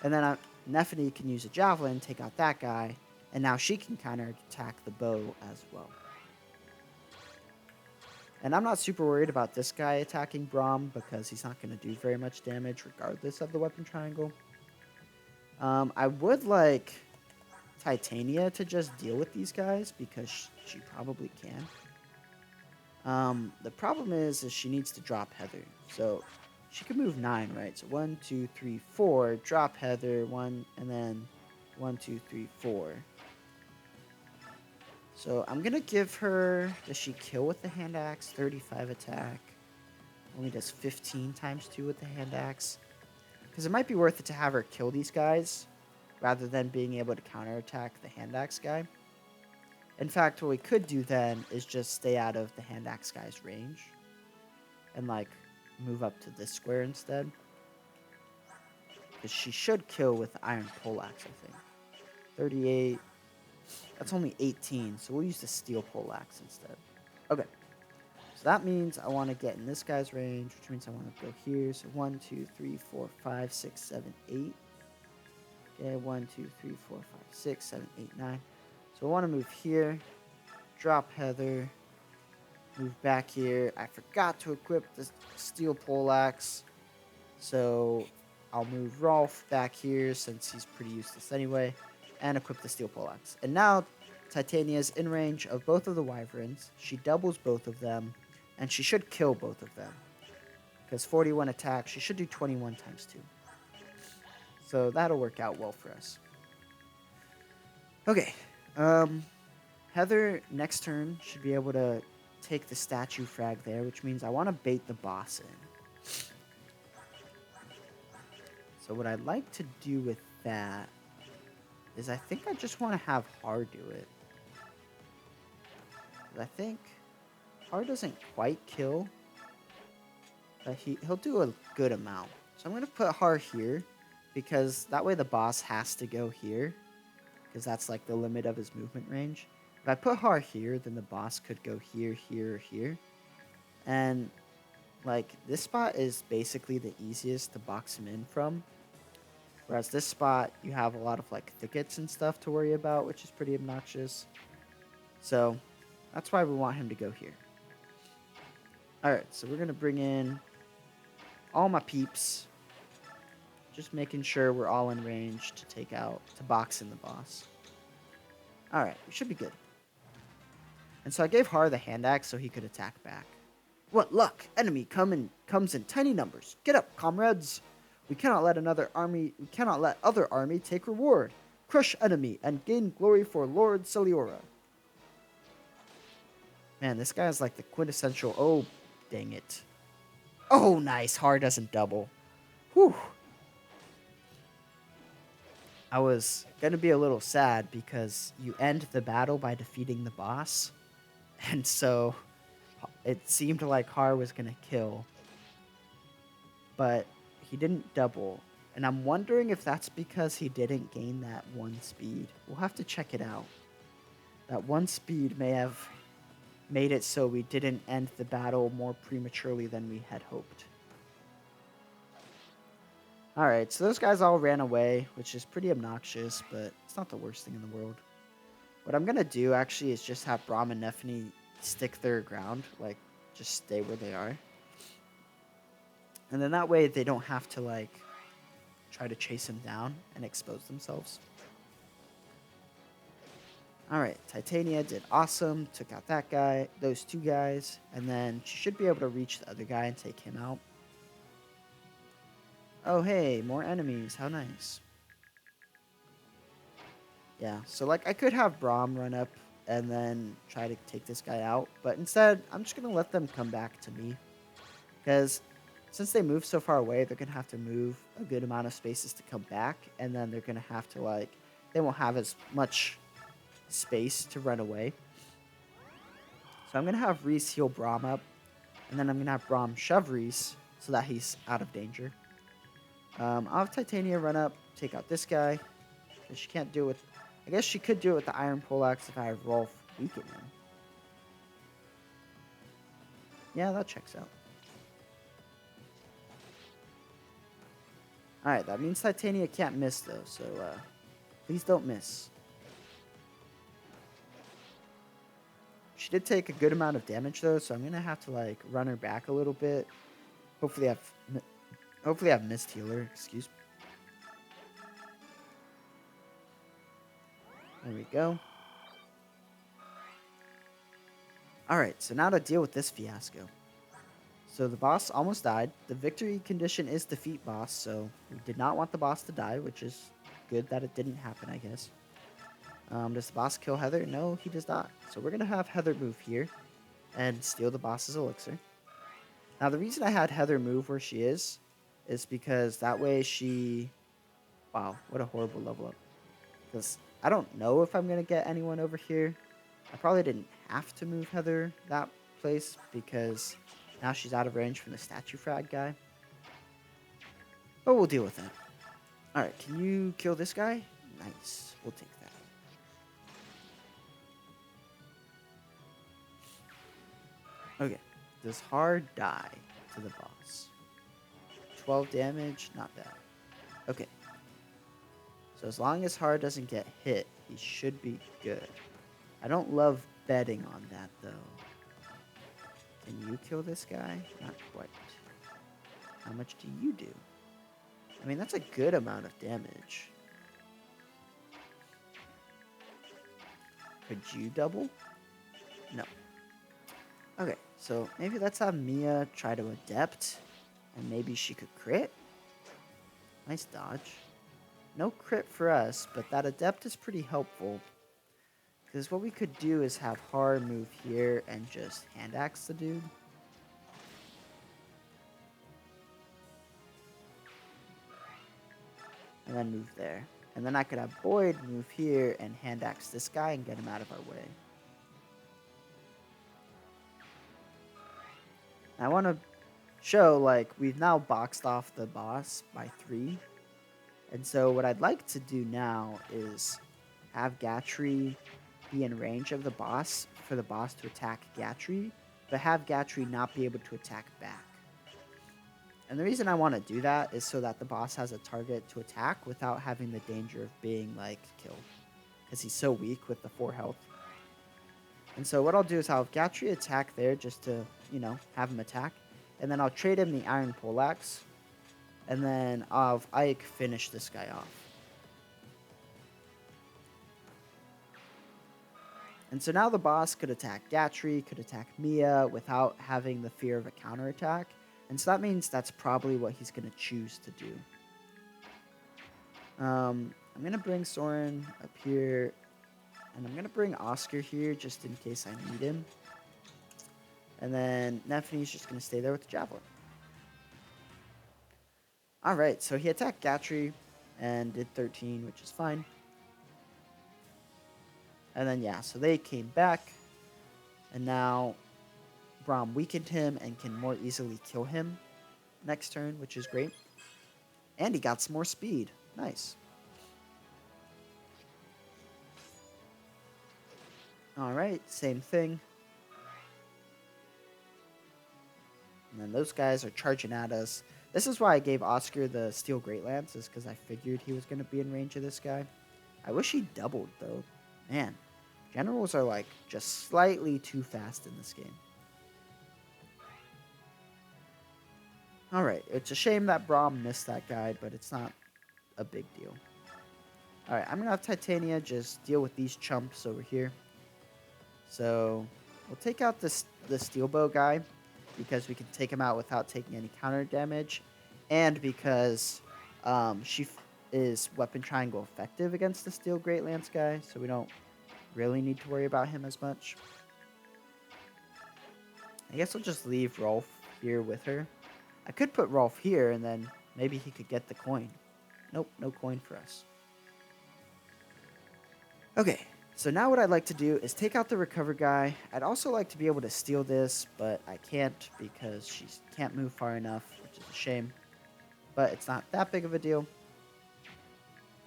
And then Neffany can use a javelin, take out that guy, and now she can counterattack the bow as well. And I'm not super worried about this guy attacking Braum because he's not going to do very much damage regardless of the weapon triangle. I would like Titania to just deal with these guys because she probably can. The problem is she needs to drop Heather. So she can move 9, right? So 1, 2, 3, 4, drop Heather, 1, and then 1, 2, 3, 4. So I'm going to give her, does she kill with the hand axe? 35 attack. Only does 15 times 2 with the hand axe. Because it might be worth it to have her kill these guys rather than being able to counterattack the hand axe guy. In fact, what we could do then is just stay out of the hand axe guy's range and like move up to this square instead. Because she should kill with the iron poleaxe, I think. 38. That's only 18, so we'll use the steel poleaxe instead. Okay. So that means I want to get in this guy's range, which means I want to go here. So 1, 2, 3, 4, 5, 6, 7, 8. Okay, 1, 2, 3, 4, 5, 6, 7, 8, 9. So I want to move here, drop Heather, move back here. I forgot to equip the steel poleaxe, so I'll move Rolf back here since he's pretty useless anyway, and equip the steel poleaxe. And now Titania's in range of both of the wyverns. She doubles both of them, and she should kill both of them. Because 41 attack, she should do 21 times 2. So that'll work out well for us. Okay. Heather, next turn, should be able to take the statue frag there, which means I want to bait the boss in. So what I'd like to do with that is I think I just want to have Har do it. I think Har doesn't quite kill, but he'll do a good amount. So I'm going to put Har here, because that way the boss has to go here, because that's like the limit of his movement range. If I put Har here, then the boss could go here, here, or here. And like this spot is basically the easiest to box him in from. Whereas this spot, you have a lot of like thickets and stuff to worry about, which is pretty obnoxious. So that's why we want him to go here. Alright, so we're going to bring in all my peeps. Just making sure we're all in range to box in the boss. Alright, we should be good. And so I gave Har the hand axe so he could attack back. What luck! Enemy comes in tiny numbers. Get up, comrades! We cannot let other army take reward. Crush enemy and gain glory for Lord Celiora. Man, this guy is like the quintessential. Oh, dang it! Oh, nice. Har doesn't double. Whew. I was going to be a little sad because you end the battle by defeating the boss. And so it seemed like Har was going to kill. But he didn't double. And I'm wondering if that's because he didn't gain that 1 speed. We'll have to check it out. That 1 speed may have made it so we didn't end the battle more prematurely than we had hoped. Alright, so those guys all ran away, which is pretty obnoxious, but it's not the worst thing in the world. What I'm going to do, actually, is just have Braum and Neffany stick their ground, like, just stay where they are. And then that way, they don't have to, like, try to chase him down and expose themselves. Alright, Titania did awesome. Took out that guy, those two guys. And then she should be able to reach the other guy and take him out. Oh, hey, more enemies. How nice. Yeah, so like I could have Braum run up and then try to take this guy out. But instead, I'm just going to let them come back to me. Because since they move so far away, they're going to have to move a good amount of spaces to come back. And then they're going to have to like, they won't have as much space to run away. So I'm going to have Reese heal Braum up. And then I'm going to have Braum shove Reese so that he's out of danger. I'll have Titania run up, take out this guy. Because she can't do it with... I guess she could do it with the Iron Poleaxe if I have Rolf weaken him. Yeah, that checks out. Alright, that means Titania can't miss though, so please don't miss. She did take a good amount of damage though, so I'm gonna have to like run her back a little bit. Hopefully I've missed healer, excuse me. There we go. Alright, so now to deal with this fiasco. So the boss almost died. The victory condition is defeat boss, so we did not want the boss to die, which is good that it didn't happen, I guess. Does the boss kill Heather? No, he does not. So we're going to have Heather move here and steal the boss's elixir. Now, the reason I had Heather move where she is because that way she... Wow, what a horrible level up. Because I don't know if I'm going to get anyone over here. I probably didn't have to move Heather that place because now she's out of range from the statue frag guy. But we'll deal with that. Alright, can you kill this guy? Nice. We'll take that. Okay. Does Hard die to the boss? 12 damage? Not bad. Okay. So as long as Hard doesn't get hit, he should be good. I don't love betting on that, though. Can you kill this guy? Not quite. How much do you do? I mean, that's a good amount of damage. Could you double? No. Okay, so maybe let's have Mia try to adept, and maybe she could crit? Nice dodge. No crit for us, but that adept is pretty helpful. Because what we could do is have Har move here and just hand axe the dude. And then move there. And then I could have Boyd move here and hand axe this guy and get him out of our way. I want to show, like, we've now boxed off the boss by 3. And so what I'd like to do now is have Gatry be in range of the boss for the boss to attack Gatry, but have Gatry not be able to attack back. And the reason I want to do that is so that the boss has a target to attack without having the danger of being, like, killed. Because he's so weak with the 4 health. And so what I'll do is I'll have Gatry attack there just to, you know, have him attack. And then I'll trade him the Iron Poleaxe. And then I'll have Ike finish this guy off. And so now the boss could attack Gatry, could attack Mia without having the fear of a counterattack. And so that means that's probably what he's going to choose to do. I'm going to bring Soren up here. And I'm going to bring Oscar here just in case I need him. And then Nephine's just going to stay there with the Javelin. Alright, so he attacked Gatry and did 13, which is fine. And then, yeah, so they came back. And now Braum weakened him and can more easily kill him next turn, which is great. And he got some more speed. Nice. Alright, same thing. And then those guys are charging at us. This is why I gave Oscar the Steel Great Lance, is because I figured he was going to be in range of this guy. I wish he doubled, though. Man, generals are, like, just slightly too fast in this game. Alright, it's a shame that Braum missed that guy, but it's not a big deal. Alright, I'm gonna have Titania just deal with these chumps over here. So we'll take out the steel bow guy because we can take him out without taking any counter damage, and because is weapon triangle effective against the steel great lance guy, so we don't really need to worry about him as much. I guess I'll just leave Rolf here with her. I could put Rolf here and then maybe he could get the coin. Nope, no coin for us. Okay, so now what I'd like to do is take out the recover guy. I'd also like to be able to steal this, but I can't because she can't move far enough, which is a shame. But it's not that big of a deal.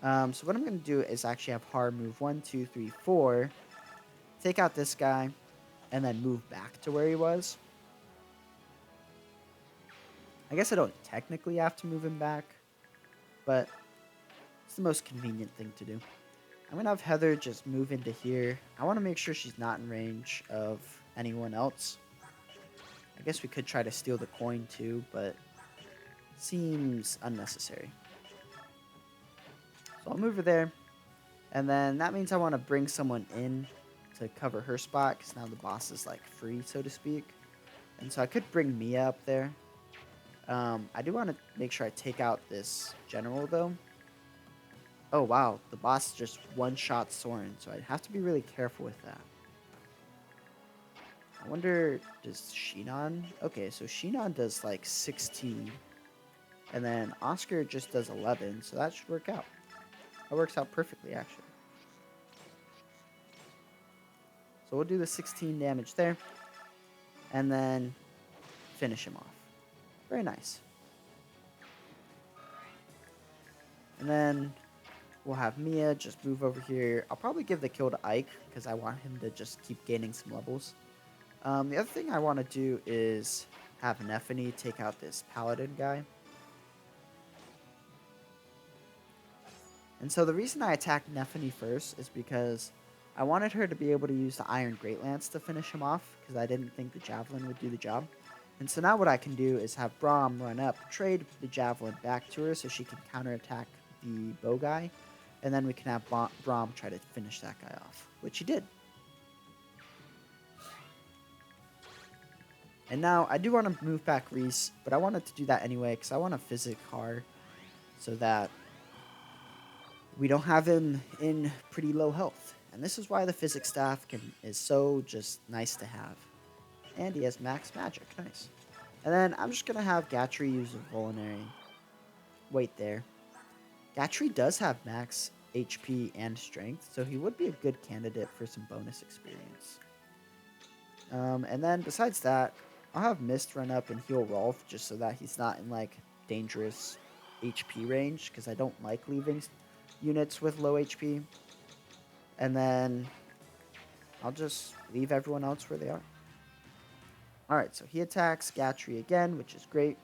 So what I'm going to do is actually have Har move 1, 2, 3, 4, take out this guy, and then move back to where he was. I guess I don't technically have to move him back, but it's the most convenient thing to do. I'm going to have Heather just move into here. I want to make sure she's not in range of anyone else. I guess we could try to steal the coin too, but seems unnecessary. So I'll move her there. And then that means I want to bring someone in to cover her spot, because now the boss is like free, so to speak. And so I could bring Mia up there. I do want to make sure I take out this general though. Oh wow, the boss just one-shot Soren, so I'd have to be really careful with that. I wonder, does Shinon? Okay, so Shinon does like 16. And then Oscar just does 11, so that should work out. That works out perfectly, actually. So we'll do the 16 damage there. And then finish him off. Very nice. And then we'll have Mia just move over here. I'll probably give the kill to Ike, because I want him to just keep gaining some levels. The other thing I want to do is have Nephany take out this paladin guy. And so the reason I attacked Nephany first is because I wanted her to be able to use the Iron Great Lance to finish him off, because I didn't think the Javelin would do the job. And so now what I can do is have Braum run up, trade the Javelin back to her so she can counterattack the bow guy, and then we can have Braum try to finish that guy off, which he did. And now I do want to move back Reese, but I wanted to do that anyway because I want to physic Har so that we don't have him in pretty low health. And this is why the physics staff is so just nice to have. And he has max magic, nice. And then I'm just going to have Gatry use a Vulnerary. Wait there. Gatry does have max HP and strength, so he would be a good candidate for some bonus experience. And then besides that, I'll have Mist run up and heal Rolf just so that he's not in like dangerous HP range, because I don't like leaving units with low HP. And then I'll just leave everyone else where they are. Alright, so he attacks Gatry again, which is great.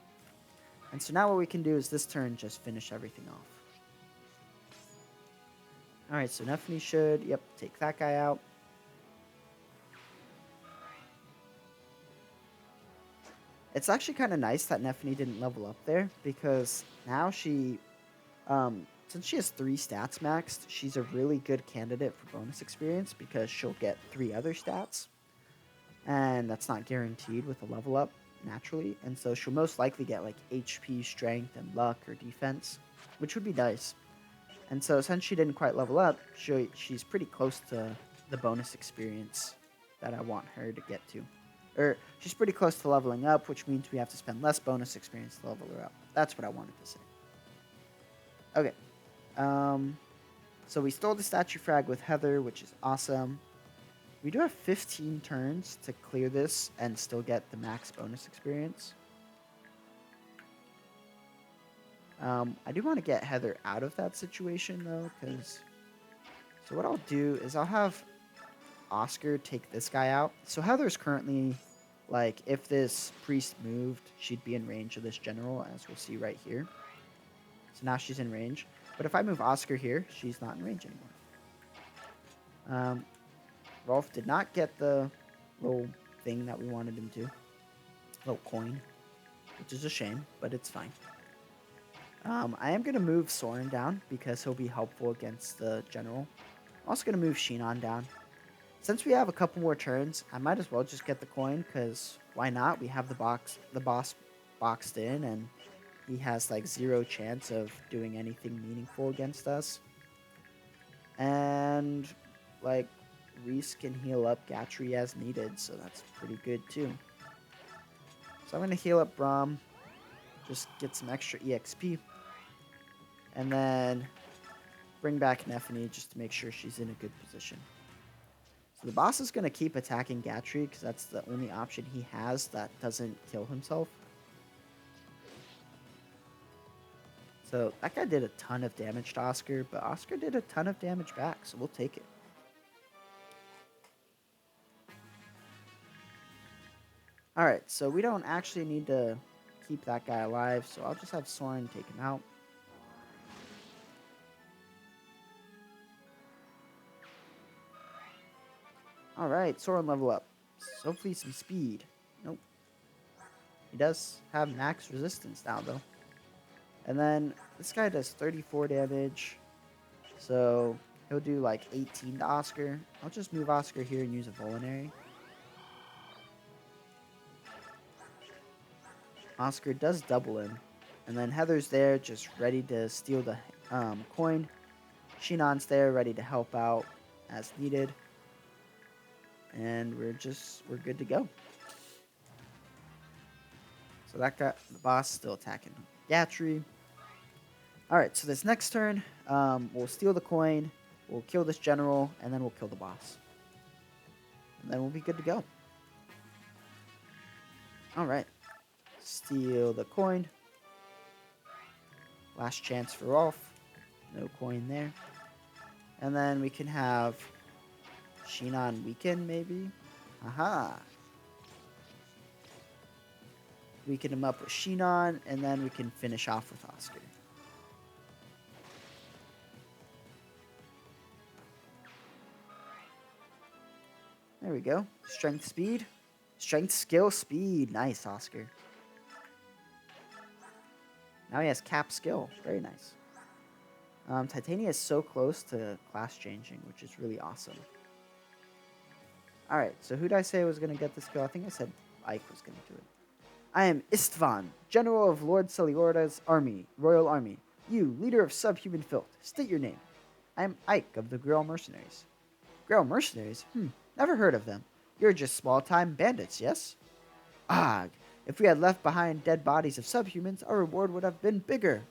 And so now what we can do is this turn just finish everything off. Alright, so Nephany should, take that guy out. It's actually kind of nice that Nephany didn't level up there, because now she, since she has 3 stats maxed, she's a really good candidate for bonus experience, because she'll get 3 other stats. And that's not guaranteed with a level up, naturally. And so she'll most likely get like HP, strength, and luck or defense, which would be nice. And so since she didn't quite level up, she's pretty close to the bonus experience that I want her to get to. Or she's pretty close to leveling up, which means we have to spend less bonus experience to level her up. That's what I wanted to say. Okay. So we stole the statue frag with Heather, which is awesome. We do have 15 turns to clear this and still get the max bonus experience. I do want to get Heather out of that situation, though, because... So what I'll do is I'll have Oscar take this guy out. So Heather's currently, like, if this priest moved, she'd be in range of this general, as we'll see right here. So now she's in range. But if I move Oscar here, she's not in range anymore. Rolf did not get the little thing that we wanted him to. Little coin. Which is a shame, but it's fine. I am going to move Soren down because he'll be helpful against the general. I'm also going to move Shinon down. Since we have a couple more turns, I might as well just get the coin, because why not? We have the boss boxed in, and he has like 0 chance of doing anything meaningful against us. And like Reese can heal up Gatry as needed, so that's pretty good too. So I'm gonna heal up Braum, just get some extra EXP, and then bring back Nephany just to make sure she's in a good position. So the boss is gonna keep attacking Gatry because that's the only option he has that doesn't kill himself. So that guy did a ton of damage to Oscar, but Oscar did a ton of damage back, so we'll take it. Alright, so we don't actually need to keep that guy alive, so I'll just have Soren take him out. Alright, Soren level up. So hopefully some speed. Nope. He does have max resistance now, though. And then this guy does 34 damage, so he'll do like 18 to Oscar. I'll just move Oscar here and use a Vulnerary. Oscar does double in. And then Heather's there, just ready to steal the coin. Shinon's there, ready to help out as needed. And we're good to go. So that got the boss still attacking Gatry. Alright, so this next turn, we'll steal the coin, we'll kill this general, and then we'll kill the boss. And then we'll be good to go. Alright. Steal the coin. Last chance for Rolf. No coin there. And then we can have Shinon weaken, maybe? Aha! Weaken him up with Shinon, and then we can finish off with Oscar. There we go. Strength, speed. Strength, skill, speed. Nice, Oscar. Now he has cap skill. Very nice. Titania is so close to class changing, which is really awesome. Alright, so who did I say was going to get this kill? I think I said Ike was going to do it. I am Istvan, General of Lord Celiorda's army, Royal Army. You, leader of subhuman filth, state your name. I am Ike of the Grail Mercenaries. Grail Mercenaries? Never heard of them. You're just small-time bandits, yes? Ugh, if we had left behind dead bodies of subhumans, our reward would have been bigger.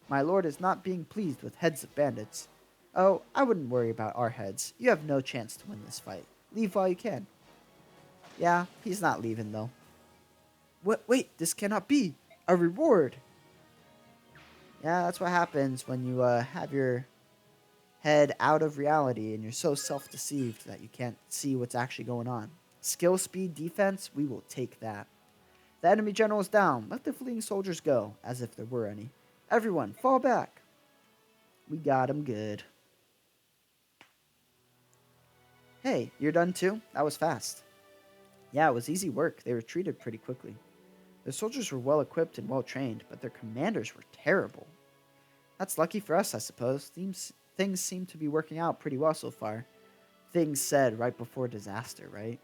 My lord is not being pleased with heads of bandits. Oh, I wouldn't worry about our heads. You have no chance to win this fight. Leave while you can. Yeah, he's not leaving, though. Wait, this cannot be. A reward. Yeah, that's what happens when you have your head out of reality and you're so self-deceived that you can't see what's actually going on. Skill, speed, defense, we will take that. The enemy general is down. Let the fleeing soldiers go, as if there were any. Everyone, fall back. We got him good. Hey, you're done too? That was fast. Yeah, it was easy work. They retreated pretty quickly. The soldiers were well equipped and well trained, but their commanders were terrible. That's lucky for us, I suppose. Things seem to be working out pretty well so far. Things said right before disaster, right?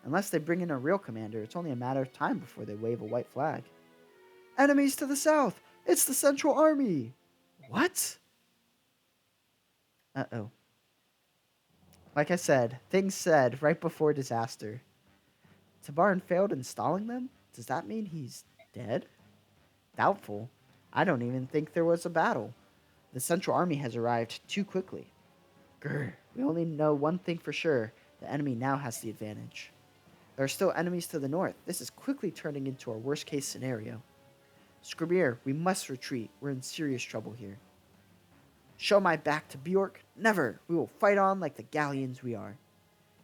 Unless they bring in a real commander, it's only a matter of time before they wave a white flag. Enemies to the south! It's the Central Army! What? Uh-oh. Like I said, things said right before disaster. Tabarin failed installing them? Does that mean he's dead? Doubtful. I don't even think there was a battle. The Central Army has arrived too quickly. Grr, we only know one thing for sure. The enemy now has the advantage. There are still enemies to the north. This is quickly turning into our worst-case scenario. Scribner, we must retreat. We're in serious trouble here. Show my back to Bjork? Never! We will fight on like the galleons we are.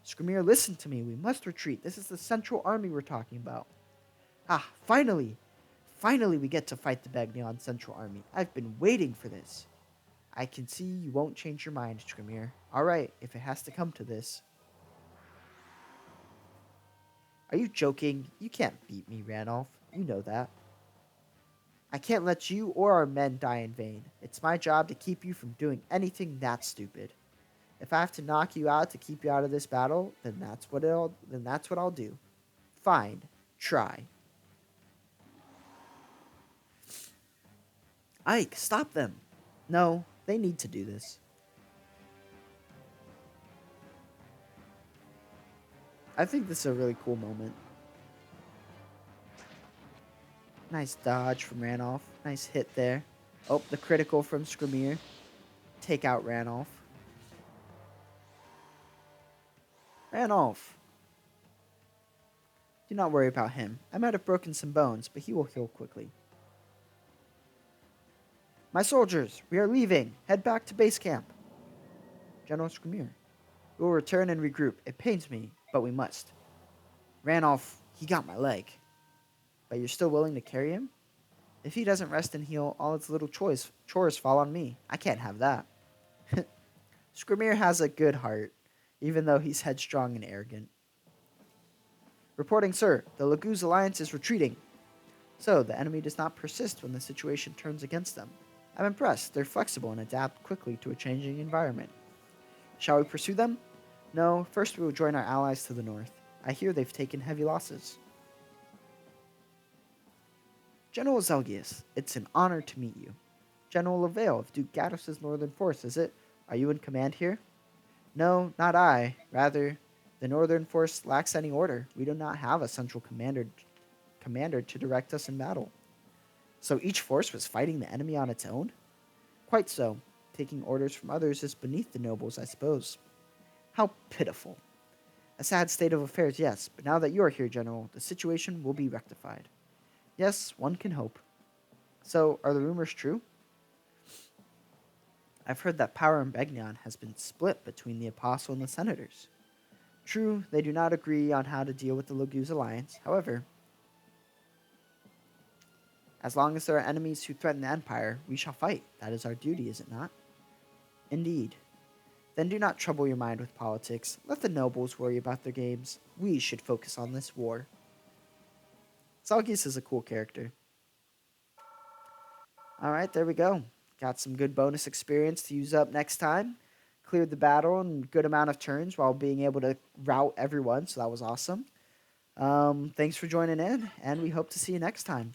Scribner, listen to me. We must retreat. This is the Central Army we're talking about. Ah, finally! Finally we get to fight the Bagneon Central Army. I've been waiting for this. I can see you won't change your mind, Scribner. Alright, if it has to come to this. Are you joking? You can't beat me, Ranulph. You know that. I can't let you or our men die in vain. It's my job to keep you from doing anything that stupid. If I have to knock you out to keep you out of this battle, then that's what I'll do. Fine. Try. Ike, stop them. No, they need to do this. I think this is a really cool moment. Nice dodge from Ranoff. Nice hit there. Oh, the critical from Scremear. Take out Ranoff. Ranoff. Do not worry about him. I might have broken some bones, but he will heal quickly. My soldiers, we are leaving. Head back to base camp. General Scremear. We will return and regroup. It pains me, but we must. Ranoff, he got my leg. But you're still willing to carry him? If he doesn't rest and heal, all its little chores fall on me. I can't have that. Scremear has a good heart, even though he's headstrong and arrogant. Reporting, sir. The Laguz Alliance is retreating. So, the enemy does not persist when the situation turns against them. I'm impressed. They're flexible and adapt quickly to a changing environment. Shall we pursue them? No, first we will join our allies to the north. I hear they've taken heavy losses. General Zelgius, it's an honor to meet you. General Lavale of Duke Gatos' northern force, is it? Are you in command here? No, not I. Rather, the northern force lacks any order. We do not have a central commander to direct us in battle. So each force was fighting the enemy on its own? Quite so. Taking orders from others is beneath the nobles, I suppose. How pitiful. A sad state of affairs, yes, but now that you are here, General, the situation will be rectified. Yes, one can hope. So, are the rumors true? I've heard that power in Begnion has been split between the Apostle and the Senators. True, they do not agree on how to deal with the Laguz Alliance. However, as long as there are enemies who threaten the Empire, we shall fight. That is our duty, is it not? Indeed. Then do not trouble your mind with politics. Let the nobles worry about their games. We should focus on this war. Salgius is a cool character. Alright, there we go. Got some good bonus experience to use up next time. Cleared the battle in a good amount of turns while being able to rout everyone, so that was awesome. Thanks for joining in, and we hope to see you next time.